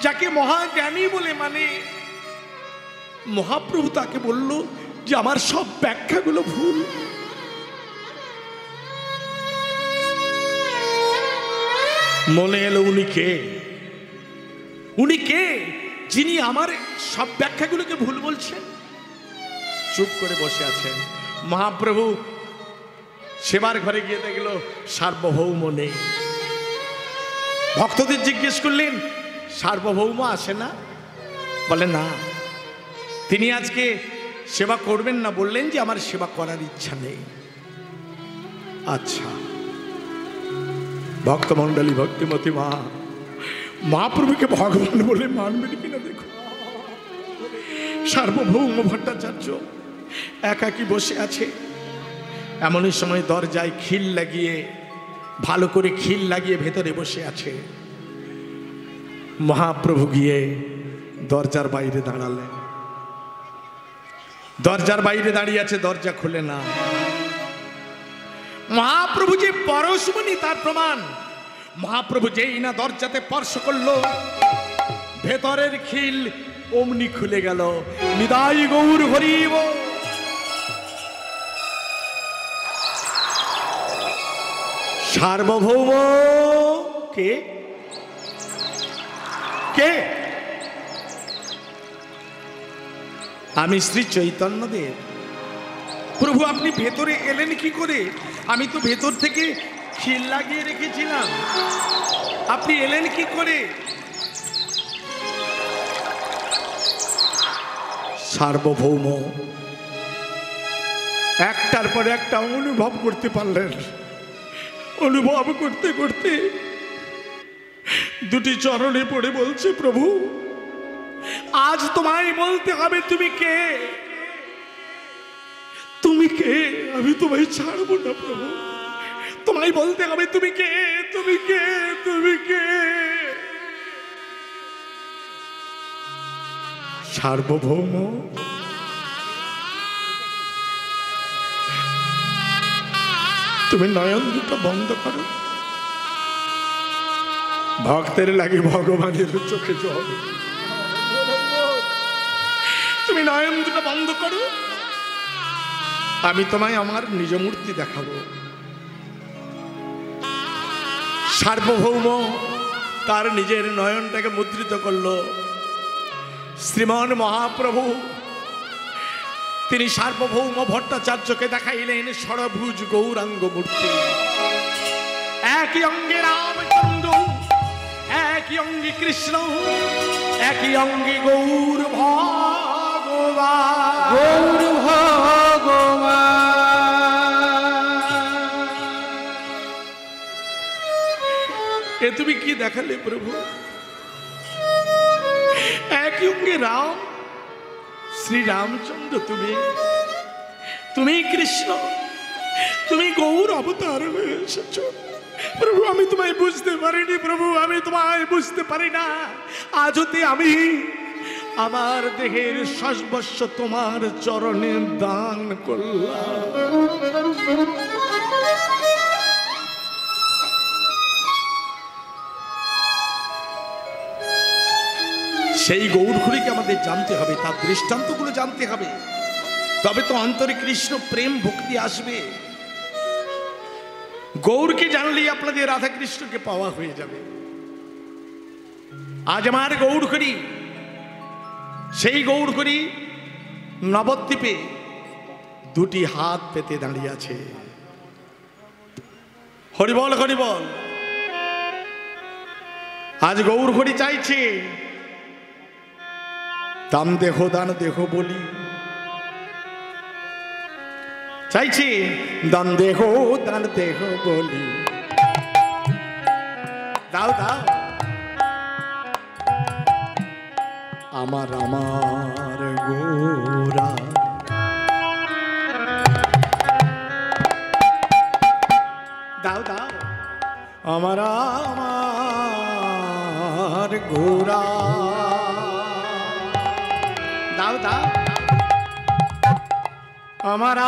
যাকে মহাজ্ঞানী বলে মানে, মহাপ্রভু তাকে বলল যে আমার সব ব্যাখ্যাগুলো ভুল। মনে এলো উনি কে, উনি কে যিনি আমার সব ব্যাখ্যাগুলোকে ভুল বলছেন। চুপ করে বসে আছেন। মহাপ্রভু সেবার ঘরে গিয়ে দেখল সার্বভৌম নেই। ভক্তদের জিজ্ঞেস করলেন সার্বভৌম আসে না? বলে না, তিনি আজকে সেবা করবেন না, বললেন যে আমার সেবা করার ইচ্ছা নেই। আচ্ছা, ভক্তমণ্ডলী, ভক্তিমতী মা মহাপ্রভুকে ভগবান বলে মানবেন কিনা দেখো। সার্বভৌম ভট্টাচার্য একাকী বসে আছে। এমনই সময় দরজায় খিল লাগিয়ে, ভালো করে খিল লাগিয়ে ভেতরে বসে আছে। মহাপ্রভু গিয়ে দরজার বাইরে দাঁড়ালেন। দরজার বাইরে দাঁড়িয়ে আছে, দরজা খুলে না। মহাপ্রভু যে পরশমণি তার প্রমাণ। মহাপ্রভু যেই না দরজাতে স্পর্শ করলো, ভেতরের খিল অমনি খুলে গেল। নিতাই গৌর হরি বল। সার্বভৌম কে কে? আমি শ্রী চৈতন্যদেব। প্রভু আপনি ভেতরে এলেন কি করে? আমি তো ভেতর থেকে খিল লাগিয়ে রেখেছিলাম, আপনি এলেন কি করে? সার্বভৌম একটার পর একটা অনুভব করতে পারলেন। অনুভব করতে করতে দুটি চরণে পড়ে বলছে, প্রভু আজ তোমায় বলতে হবে তুমি কে, তুমি কে? আমি তোমায় ছাড়বো না প্রভু, তোমায় বলতে হবে তুমি কে, তুমি কে, তুমি কে? সার্বভৌম তুমি নয়ন দুটো বন্ধ করো। ভক্তের লাগে ভগবানের চোখে জল। তুমি নয়ন দুটো বন্ধ করো, আমি তোমায় আমার নিজ মূর্তি দেখাবো। সার্বভৌম তার নিজের নয়নটাকে মুদ্রিত করলো। শ্রীমান মহাপ্রভু তিনি সার্বভৌম ভট্টাচার্যকে দেখাইলেন ষড়ভুজ গৌরাঙ্গ মূর্তি। একই অঙ্গে রামচন্দ্র, একই অঙ্গে কৃষ্ণ, একই অঙ্গে গৌর ভগবান, গৌর ভগবান। এ তুমি কি দেখালে প্রভু? একই অঙ্গে রাম, শ্রী রামচন্দ্র, তুমি কৃষ্ণ, তুমি গৌর অবতার হয়ে এসেছ। প্রভু আমি তোমায় বুঝতে পারিনি, প্রভু আমি তোমায় বুঝতে পারি না। আজ হতে আমি আমার দেহের সর্বস্ব তোমার চরণে দান করলাম। সেই গৌরখুড়িকে আমাদের জানতে হবে, তার দৃষ্টান্তগুলো জানতে হবে, তবে তো অন্তরে কৃষ্ণ প্রেম ভক্তি আসবে। গৌরকে জানলেই আপনাদের রাধা কৃষ্ণকে পাওয়া হয়ে যাবে। আজ আমার গৌরখুড়ি, সেই গৌরখুড়ি নবদ্বীপে দুটি হাত পেতে দাঁড়িয়ে আছে। হরিবল হরিবল। আজ গৌরখুড়ি চাইছে দাম দেহ দান দেহ বলি, চাইছি দান দেহ দান দেহ বলি, দাও দাও আমার আমার গোরা, দাও দাও আমার আমার গোরা, দাও দাও আমার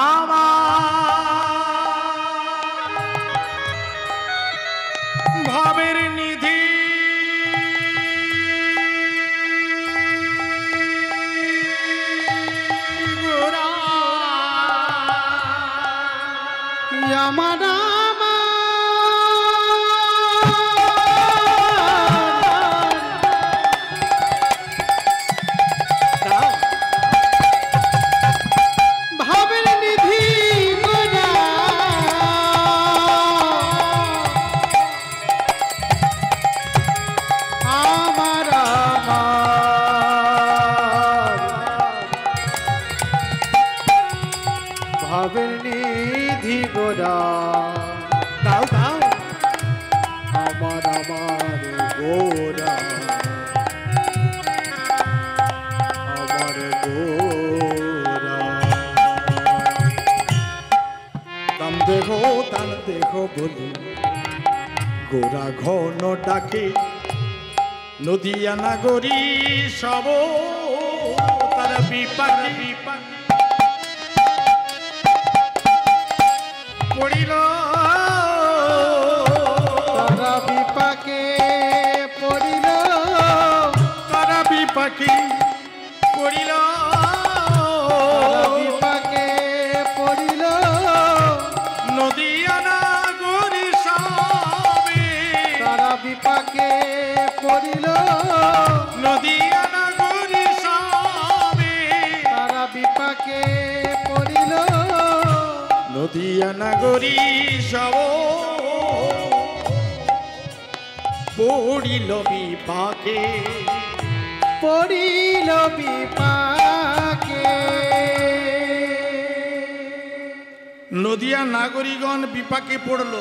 ভাবের নিধি গোরা আমার ভাবের নিধি গোরা আমার ভাবের নিধি গোরা দাও দাও আমার গোরা আমার গোরা দাম দেখো বলি গোরা ঘন ডাকে নদিয়া নাগরী সব তারা বিপাকে পড়িল তারা বিপাকে পড়িল তারা বিপাকে পড়িল তারা বিপাকে পড়িল নদিয়া নাগরী সবে তারা বিপাকে পড়িল নদিয়া নাগরী সবে তারা বিপাকে পড়িল নদিয়া নাগরী সব পড়িল বিপাকে পড়িল বিপাকে নদিয়া নাগরিকগণ বিপাকে পড়ল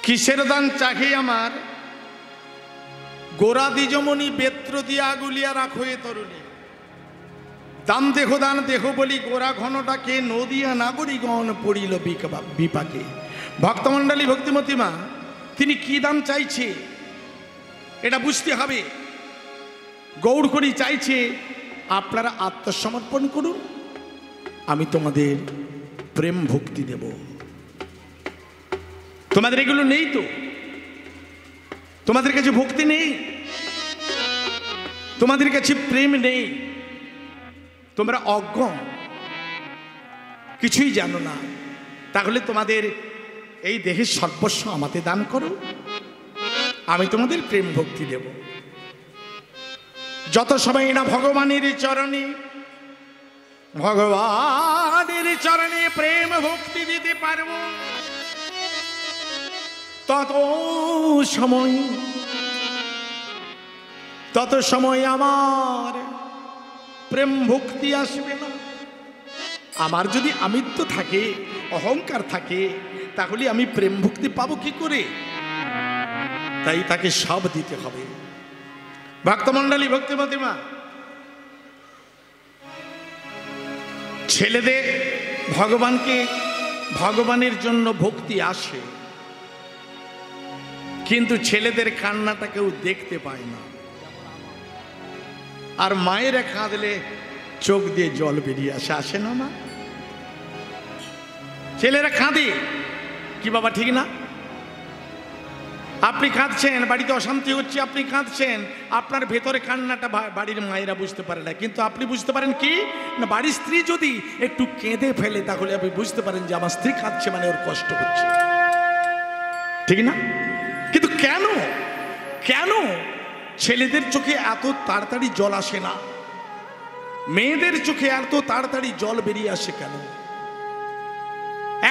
কিসের দান চাহে আমার গোরা দ্বিজমণি বেত্র দিয়া আগুলিয়া রাখো এ তরুণী দাম দেখো বলি গোরা ঘনটাকে নদিয়া নাগরিকগণ পড়িল বিপাকে ভক্তমণ্ডলী ভক্তিমতী মা তিনি কি দাম চাইছে এটা বুঝতে হবে গৌড় করি চাইছে আপনারা আত্মসমর্পণ করুন আমি তোমাদের প্রেম ভক্তি দেব তোমাদের এগুলো নেই তো তোমাদের কাছে ভক্তি নেই তোমাদের কাছে প্রেম নেই তোমরা অজ্ঞ কিছুই জানো না তাহলে তোমাদের এই দেহের সর্বস্ব আমাকে দান করো আমি তোমাদের প্রেম ভক্তি দেব যত সময় না ভগবানের চরণে প্রেম ভক্তি দিতে পারবো তত সময় আমার প্রেম ভক্তি আসবে না আমার যদি আমিত্ব থাকে অহংকার থাকে তাহলে আমি প্রেম ভক্তি পাবো কি করে তাই তাকে সব দিতে হবে ভক্তমণ্ডলী ভক্তিমতী মা ছেলেদের ভগবানের জন্য ভক্তি আসে কিন্তু ছেলেদের কান্নাটা কেউ দেখতে পায় না আর মায়েরা কাঁদলে চোখ দিয়ে জল বেরিয়ে আসে না মা ছেলেরা কাঁদে কি বাবা ঠিক না আপনি কাঁদছেন বাড়িতে অশান্তি হচ্ছে আপনি কাঁদছেন আপনার ভেতরে কান্নাটা বাড়ির মায়েরা বুঝতে পারে না কিন্তু আপনি বুঝতে পারেন কি না বাড়ির স্ত্রী যদি একটু কেঁদে ফেলে তাহলে আপনি বুঝতে পারেন যে আমার স্ত্রী কাঁদছে মানে ওর কষ্ট হচ্ছে ঠিক না কিন্তু কেন ছেলেদের চোখে এত তাড়াতাড়ি জল আসে না মেয়েদের চোখে এত তাড়াতাড়ি জল বেরিয়ে আসে কেন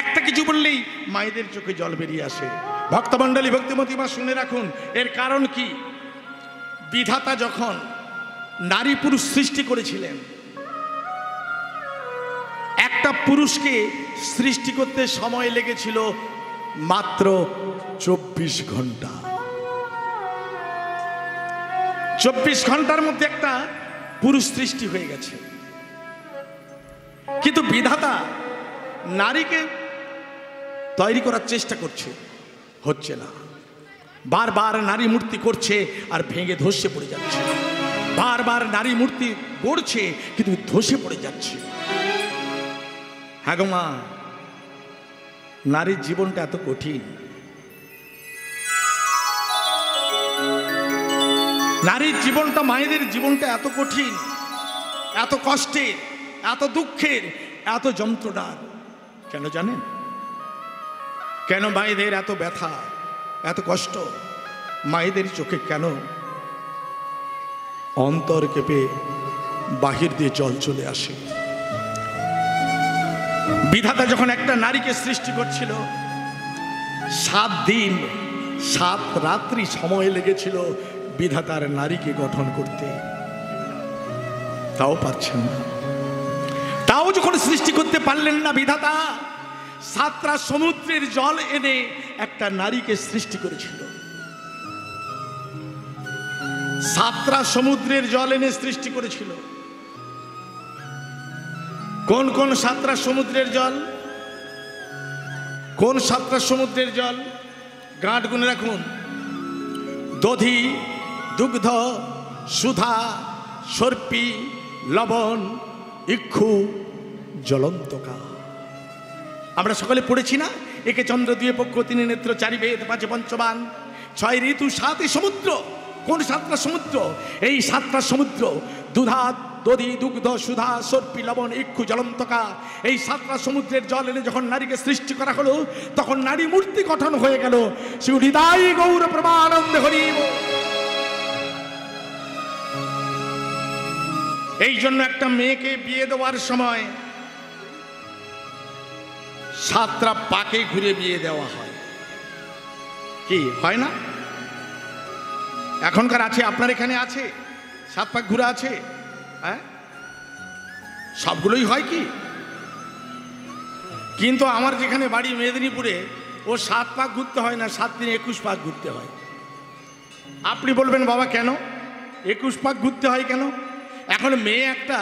একটা কিছু বললেই মায়েদের চোখে জল বেরিয়ে আসে ভক্তমণ্ডলী ভক্তিমতী মা শুনে রাখুন এর কারণ কি বিধাতা যখন নারী পুরুষ সৃষ্টি করেছিলেন একটা পুরুষকে সৃষ্টি করতে সময় লেগেছিল মাত্র 24 ঘন্টা 24 ঘন্টার মধ্যে একটা পুরুষ সৃষ্টি হয়ে গেছে কিন্তু বিধাতা নারীকে তৈরি করার চেষ্টা করছে হচ্ছে না বারবার নারী মূর্তি করছে আর ভেঙে ধসে পড়ে যাচ্ছে বারবার নারী মূর্তি গড়ছে কিন্তু ধসে পড়ে যাচ্ছে। হ্যাঁ গো মা, নারীর জীবনটা এত কঠিন, নারীর জীবনটা, মায়েদের জীবনটা এত কঠিন, এত কষ্টের, এত দুঃখের, এত যন্ত্রণার। কেন জানেন? কেন মায়েদের এত ব্যথা, এত কষ্ট? মায়েদের চোখে কেন অন্তর কেঁপে বাহির দিয়ে জল চলে আসে? বিধাতা যখন একটা নারীকে সৃষ্টি করছিল, 7 দিন 7 রাত্রি সময় লেগেছিল বিধাতার নারীকে গঠন করতে। তাও পারছেন না, তাও যখন সৃষ্টি করতে পারলেন না বিধাতা, 7টা সমুদ্রের জল এনে একটা নারীকে সৃষ্টি করেছিল। 7টা সমুদ্রের জল এনে সৃষ্টি করেছিল। কোন কোন 7টা সমুদ্রের জল? কোন 7টা সমুদ্রের জল? গাঁট গুনে রাখুন। দধি, দুগ্ধ, সুধা, সর্পি, লবণ, ইক্ষু, জলন্তকা। আমরা সকলে পড়েছি না? একে চন্দ্র 2 পক্ষ 3 নেত্র 4 বেদ 5 পঞ্চবান 6 ঋতু 7 সমুদ্র। কোন 7টা সমুদ্র? এই 7টা সমুদ্র, দুধা, দধি, দুগ্ধ, সুধা, সর্পি, লবণ, ইক্ষু, জলন্তকা, এই 7টা সমুদ্রের জল এনে যখন নারীকে সৃষ্টি করা হলো, তখন নারী মূর্তি গঠন হয়ে গেল। শিব হৃদয় গৌর প্রমানন্দে হরিব। এই জন্য একটা মেয়েকে বিয়ে দেওয়ার সময় 7টা পাকে ঘুরে বিয়ে দেওয়া হয়। কি হয় না? এখনকার আছে, আপনার এখানে আছে 7 পাক ঘুরে আছে? হ্যাঁ, সবগুলোই হয় কি? কিন্তু আমার যেখানে বাড়ি মেদিনীপুরে, ও 7 পাক ঘুরতে হয় না, 7 দিন 21 পাক ঘুরতে হয়। আপনি বলবেন বাবা কেন 21 পাক ঘুরতে হয় কেন? এখন মেয়ে একটা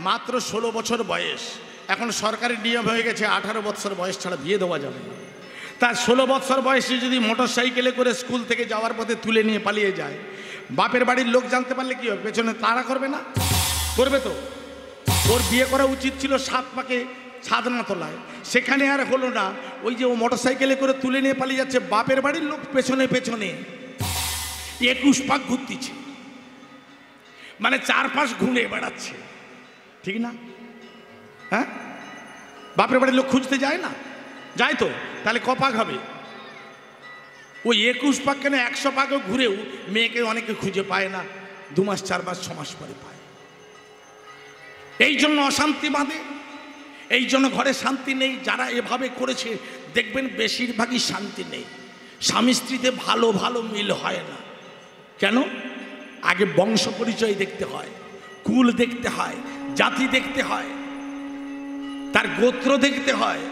মাত্র 16 বছর বয়স, এখন সরকারি নিয়ম হয়ে গেছে 18 বছর বয়স ছাড়া বিয়ে দেওয়া যাবে না। তার 16 বছর বয়সে যদি মোটর সাইকেলে করে স্কুল থেকে যাওয়ার পথে তুলে নিয়ে পালিয়ে যায়, বাপের বাড়ির লোক জানতে পারলে কি হবে? পেছনে তাড়া করবে না? করবে তো। ওর বিয়ে করা উচিত ছিল 7 পাকে ছাদনা তোলায়, সেখানে আর হলো না। ওই যে ও মোটর সাইকেলে করে তুলে নিয়ে পালিয়ে যাচ্ছে, বাপের বাড়ির লোক পেছনে পেছনে 21 পাক ঘুরতেছে, মানে 4 পাশ ঘুরে বেড়াচ্ছে। ঠিক না? হ্যাঁ, বাপের বাড়ির লোক খুঁজতে যায় না? যায় তো। তাহলে ক পাক হবে? ওই 21 পাক কেন, 100 পাকও ঘুরেও মেয়েকে অনেকে খুঁজে পায় না, 2 মাস 4 মাস 6 মাস পরে পায়। এই জন্য অশান্তি বাঁধে, এই জন্য ঘরে শান্তি নেই। যারা এভাবে করেছে দেখবেন বেশিরভাগই শান্তি নেই। স্বামী স্ত্রীতে ভালো ভালো মিল হয় না। কেন? আগে বংশ পরিচয় দেখতে হয়, কুল দেখতে হয়, জাতি দেখতে হয়, তার গোত্র দেখতে হয়।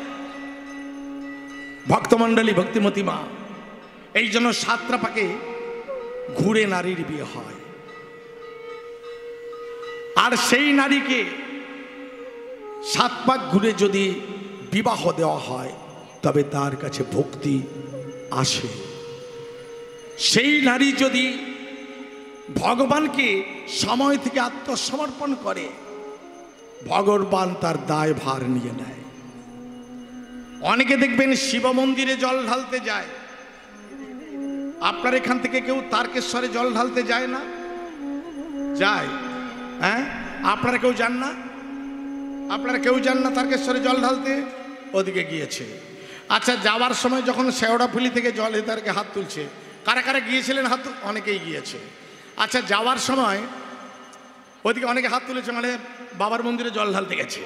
ভক্তমণ্ডলী, ভক্তিমতী মা, এই জন্য 7টা পাকে ঘুরে নারীর বিয়ে হয়। আর সেই নারীকে 7 পাক ঘুরে যদি বিবাহ দেওয়া হয়, তবে তার কাছে ভক্তি আসে। সেই নারী যদি ভগবানকে সময় থেকে আত্মসমর্পণ করে, ভগবান তার দায় ভার নিয়ে নেয়। অনেকে দেখবেন শিব মন্দিরে জল ঢালতে যায়। আপনার এখান থেকে কেউ তারকেশ্বরে জল ঢালতে যায় না? যায়? হ্যাঁ, আপনারা কেউ যান না? আপনারা কেউ যান না তারকেশ্বরে জল ঢালতে? ওদিকে গিয়েছে। আচ্ছা, যাওয়ার সময় যখন শেওড়াফুলি থেকে জল তারকে হাত তুলছে, কারা কারা গিয়েছিলেন? হাত অনেকেই গিয়েছে। আচ্ছা, যাওয়ার সময় ওদিকে অনেকে হাত তুলেছে, মানে বাবার মন্দিরে জল ঢালতে গেছে।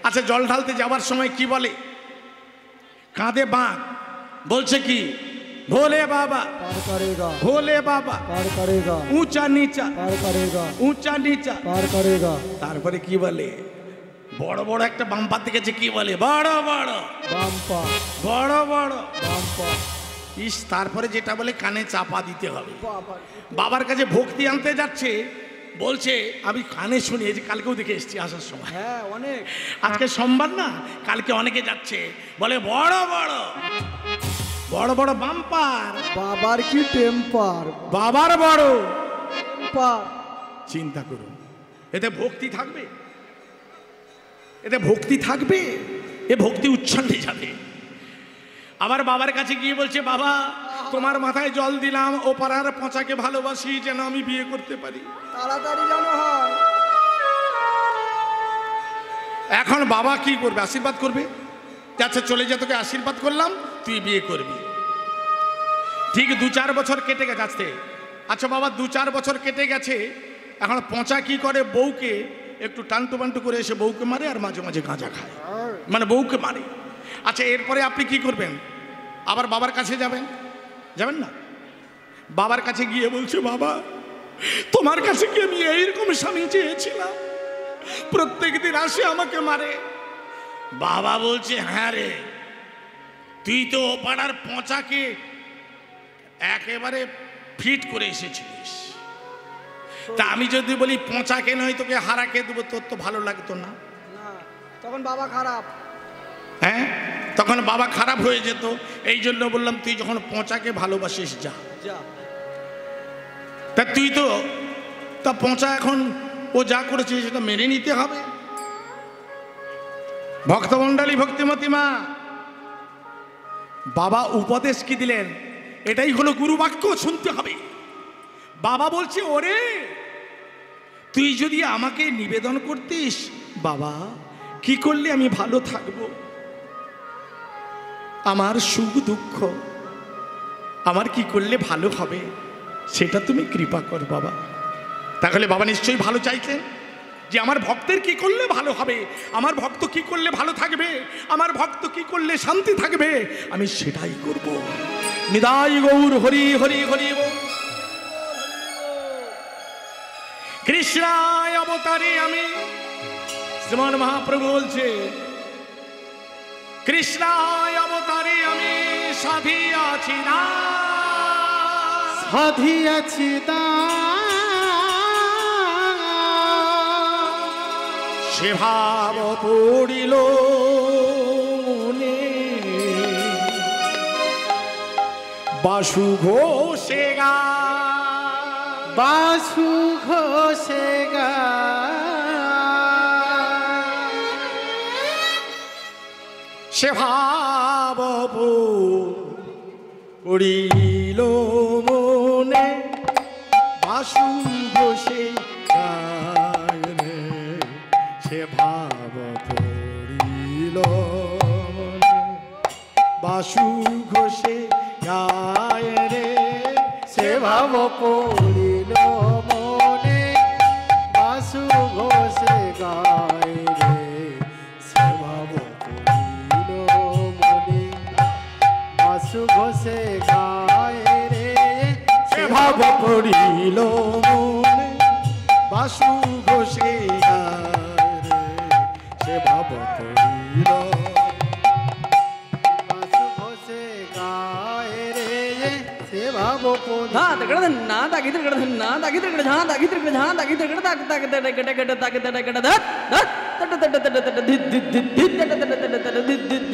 আচ্ছা, জল ঢালতে যাওয়ার সময় কি বলে? কাঁধে বাঁক, বলছে কি? ভোলে বাবা, पार करेगा, ভোলে বাবা, पार करेगा, উঁচা নিচা, पार करेगा, উঁচা নিচা। पार करेगा। তারপরে কি বলে? বড় বড় একটা বাম্পার দেখেছে, কি বলে? বড় বড় बाम्पा, বড় বড় बाम्पा, ইস। তারপরে যেটা বলে কানে চাপা দিতে হবে। बाबा, বাবার কাছে ভক্তি আনতে যাচ্ছে, বলছে আমি কানে শুনি। এই যে কালকেও দেখে এসেছি আসার সময়, হ্যাঁ অনেক। আজকে সোমবার না, কালকে অনেকে যাচ্ছে, বলে বড় বড় বড় বড় বাম্পার। বাবার কি টেম্পার, বাবার বড় টেম্পার, চিন্তা করুন, এতে ভক্তি থাকবে? এতে ভক্তি থাকবে? এ ভক্তি উচ্ছন্নে যাবে। আবার বাবার কাছে গিয়ে বলছে, বাবা তোমার মাথায় জল দিলাম, ও পাড়ার পচাকে ভালোবাসি, যেন আমি বিয়ে করতে পারি। তাড়াতাড়ি যেন হয়। এখন বাবা কি করবে? আশীর্বাদ করবে, আচ্ছা চলে যা, তোকে আশীর্বাদ করলাম, তুই বিয়ে করবি। ঠিক 2-4 বছর কেটে গেছে আসতে। আচ্ছা বাবা 2-4 বছর কেটে গেছে, এখন পচা কি করে? বউকে একটু টান্টু বান্টু করে এসে বউকে মারে, আর মাঝে মাঝে গাঁজা খায়, মানে বউকে মারে। আচ্ছা এরপরে আপনি কি করবেন? আবার বাবার কাছে যাবেন? যাবেন না? বাবার কাছে গিয়ে বলছে, বাবা তোমার কাছে কি আমি এইরকম স্বামী চেয়েছিলাম? প্রত্যেক দিন আসে আমাকে মারে। বাবা বলছে, হ্যাঁ রে, তুই তো ও পাড়ার পচাকে একেবারে ফিট করে এসেছিলিস। তা আমি যদি বলি পচাকে নয় তোকে হারাকে দেবো, তোর তো ভালো লাগতো না? না, তখন বাবা খারাপ। হ্যাঁ, তখন বাবা খারাপ হয়ে যেত। এই জন্য বললাম, তুই যখন পচাকে ভালোবাসিস যা। তা তুই তো তা পচা এখন ও যা করেছে সেটা মেনে নিতে হবে। ভক্তমণ্ডলী, ভক্তিমতী মা, বাবা উপদেশ কি দিলেন? এটাই হলো গুরু বাক্য, শুনতে হবে। বাবা বলছে, ওরে তুই যদি আমাকে নিবেদন করতিস, বাবা কি করলে আমি ভালো থাকব, আমার সুখ দুঃখ আমার কি করলে ভালো হবে, সেটা তুমি কৃপা কর বাবা। তাহলে বাবা নিশ্চয়ই ভালো চাইছেন যে আমার ভক্তের কি করলে ভালো হবে, আমার ভক্ত কি করলে ভালো থাকবে, আমার ভক্ত কি করলে শান্তি থাকবে, আমি সেটাই করব। নিতাই গৌর হরি হরি হরি বল। কৃষ্ণায় অবতারে আমি, শ্রীমান মহাপ্রভু বলছে, কৃষ্ণায় অবতারে আমি সাধিয়াছি না, সাধিয়াছি দা, সে ভাব পড়িল মনে, বাসু ঘোষে গা, বাসু ঘোষে গা, সে ভাব পড়িল মনে, বাসু ঘোষে গায় রে, সে ভাব পড়িল মনে, বাসু ঘোষে গায় রে, সে ভাব পড়িল মনে, বাসু ঘোষে গায় রে, সে ভাব পড়িল মনে, বাসু ঘোষে গায় রে, সে ভাব পড়িল মনে, বাসু ঘোষে গায় রে, সে ভাব পড়িল, বাসু ঘোষে গায় রে, সে ভাব পড়িল। না তগড়ন না তাগিদ তগড়ন না তাগিদ তগড় ঝা তাগিদ তগড় ঝা তাগিদ তগড় তাক তাক তড় গড় গড় তাক তড় গড় ধত ধত তট তট তট তট ধিত ধিত ধিত ধিত তট তট তট তট ধিত ধিত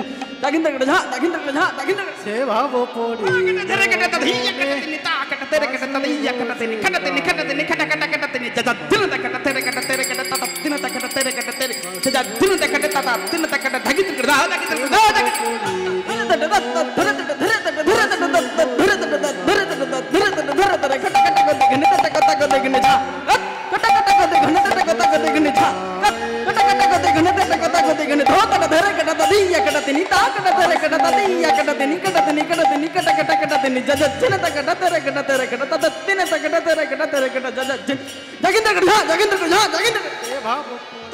তাগিদ তগড় ঝা তাগিদ তগড় ঝা তাগিদ তগড় সে ভাব পড়িল ধরে গড় তত হিয়া কট তিনি তা কট তেরে কট তত হিয়া কট তিনি খট তিনি খট তিনি খট কট কট তিনি জত দিন তক কট তেরে কট তত দিন তক কট তেরে কট তেরে জত দিন তক কট তত দিন তক কট তাগিদ তগড় ঝা তাগিদ তগড় ঝা তাগিদ ধরে তত ধরে তত ধরে তত ধরে তত ধরে তত ধরে তত ধরে তত ধরে তত কট কট কট গনে তত কট কট গনে ঝা কট কট কট গনে তত কট কট গনে ঝা কট কট কট গনে তত কট কট গনে ধো তত ধরে কট তত হিয়া কট তিনি তা কট তেরে কট তত হিয়া কট তিনি কট তিনি কট তিনি কট কট কট তিনি জজ জিন তক কট তেরে কট তত তিন তক কট তেরে কট জজ জিন জগিন্দর কট ঝা জগিন্দর কট ঝা জগিন্দর সে ভাব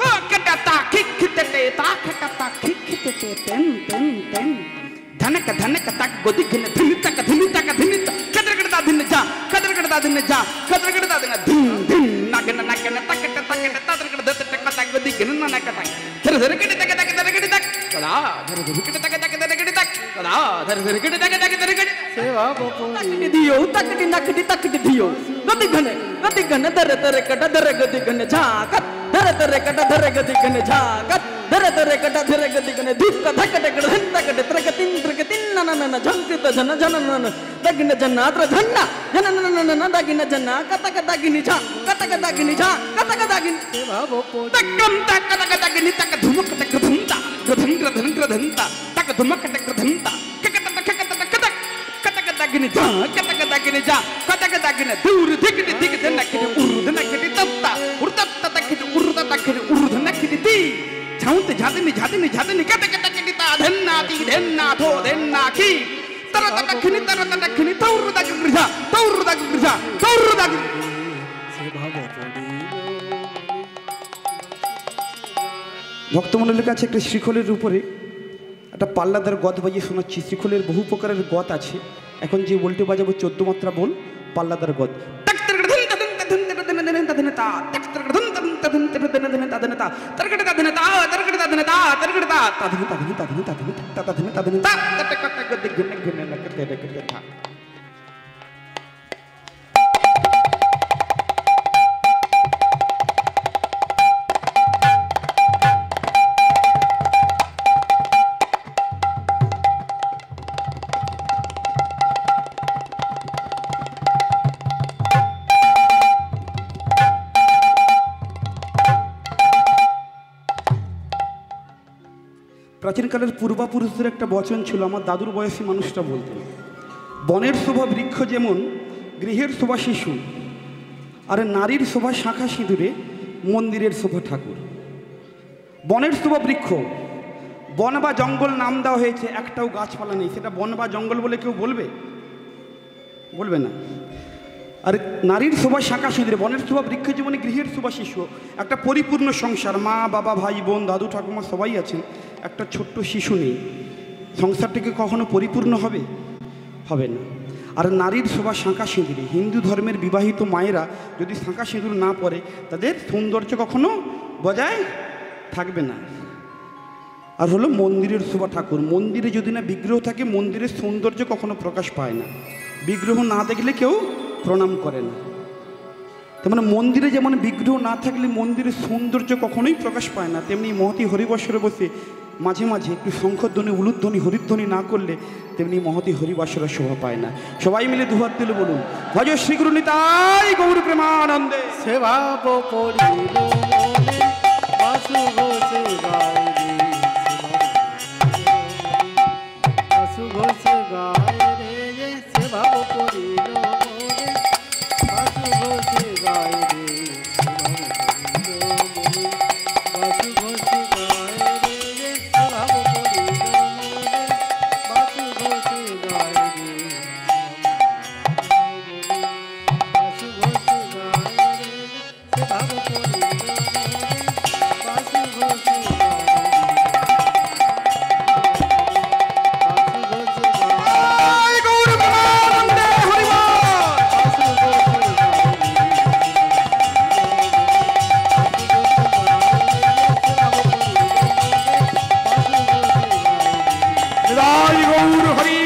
তা কট তা খিক খিততে তা কট তা খিক খিততে তেন তেন তেন धनक धनक तक गोदी घिन धिन तक धिन कदर करता धिन जा कदर करता धिन जा कदर करता धिन धिन धिन नागन नागन तक तक तदर कर दत तक तक गोदी घिन ना तक धर धर कट तक तक धर कट तक कड़ा धर धर कट तक तक धर कट तक দাদা ধরে ধরে কেটে দেখে দেখে ধরে কেটে সেবা বপরি দিও তাকটি নাকটি তাকটি দিও গতি ঘনে ধরে ধরে কটা ধরে গতি ঘনে ঝাকত ধরে ধরে কটা ধরে গতি ঘনে ঝাকত ধরে ধরে কটা ধরে গতি ঘনে ধুক্কা ধকটে কটা ধন্তা কটে ত্রক তিন না না না ঝঙ্কৃত ঝন ঝন না দগিন জন্না ত্র ঝন্না ঝন না না না দগিন জন্না কতক দগিনি ঝা কতক দগিনি ঝা কতক দগিন সেবা বপরি তকম তক কতক দগিনি তক ধুমক তক ধুমতা গ্রধন গ্রধন গ্রধনতা তক ধুমক তক গ্রধনতা dagini ja kataka dagini ja kataka dagini dur dikini dikini nakini urud nakini tatta urtatta takini urda takini urud nakini ti chaunte jadini jadini jadini kataka dagini ta dhenna ti dhenna tho dhenna ki tarata dakini tauru dagini ja tauru dagini ja tauru dagini সেবা বপরি ভক্তমণ্ডলীর কাছে একটা শ্রীখলের উপরে একটা পাল্লাদার গদ বাজিয়ে শোনাচ্ছি। শ্রীখলের বহু প্রকারের গদ আছে, এখন যে বলতে বাজাবো 14 মাত্রা বল পাল্লাদার গদ। প্রাচীনকালের পূর্বাপুরুষদের একটা বচন ছিল, আমার দাদুর বয়সী মানুষটা বলতেন, বনের শোভা বৃক্ষ যেমন গৃহের শোভা শিশু, আর নারীর শোভা শাঁখা সিঁদুরে মন্দিরের শোভা ঠাকুর। বনের শোভা বৃক্ষ, বন বা জঙ্গল নাম দেওয়া হয়েছে, একটাও গাছপালা নেই, সেটা বন বা জঙ্গল বলে কেউ বলবে? বলবে না। আর নারীর শোভা শাঁখা সিঁদুরে, বনের শোভা বৃক্ষ যেমন গৃহের শোভা শিশু, একটা পরিপূর্ণ সংসার, মা বাবা ভাই বোন দাদু ঠাকুমা সবাই আছেন, একটা ছোট্ট শিশু নেই, সংসারটিকে কখনো পরিপূর্ণ হবে? হবে না। আর নারীর শোভা শাঁখা সিঁদুরে, হিন্দু ধর্মের বিবাহিত মায়েরা যদি শাঁখা সিঁদুর না পরে তাদের সৌন্দর্য কখনো বজায় থাকবে না। আর হলো মন্দিরের শোভা ঠাকুর, মন্দিরে যদি না বিগ্রহ থাকে মন্দিরের সৌন্দর্য কখনো প্রকাশ পায় না, বিগ্রহ না দেখলে কেউ প্রণাম করে না। তার মানে মন্দিরে যেমন বিগ্রহ না থাকলে মন্দিরের সৌন্দর্য কখনোই প্রকাশ পায় না, তেমনি মহতি হরিবাসরে বসে মাঝে মাঝে একটু শঙ্খধ্বনি উলুধ্বনি হরিধ্বনি না করলে তেমনি মহতি হরিবাসরা শোভা পায় না। সবাই মিলে দুহাত তুলে বলুন, ভজ শ্রী গুরু নিতাই গৌর প্রেমানন্দে। সেবা বপরি বাসু ঘোষে গায় রে বাসু ঘোষে গায় রে সেবা বপরি বাসু ঘোষে গায় রে বাসু ঘোষে গায় রে সেবা বপরি বাসু ঘোষে গায় রে বাসু ঘোষে গায় রে সেবা বপরি বাসু ঘোষে জয় গৌর হরি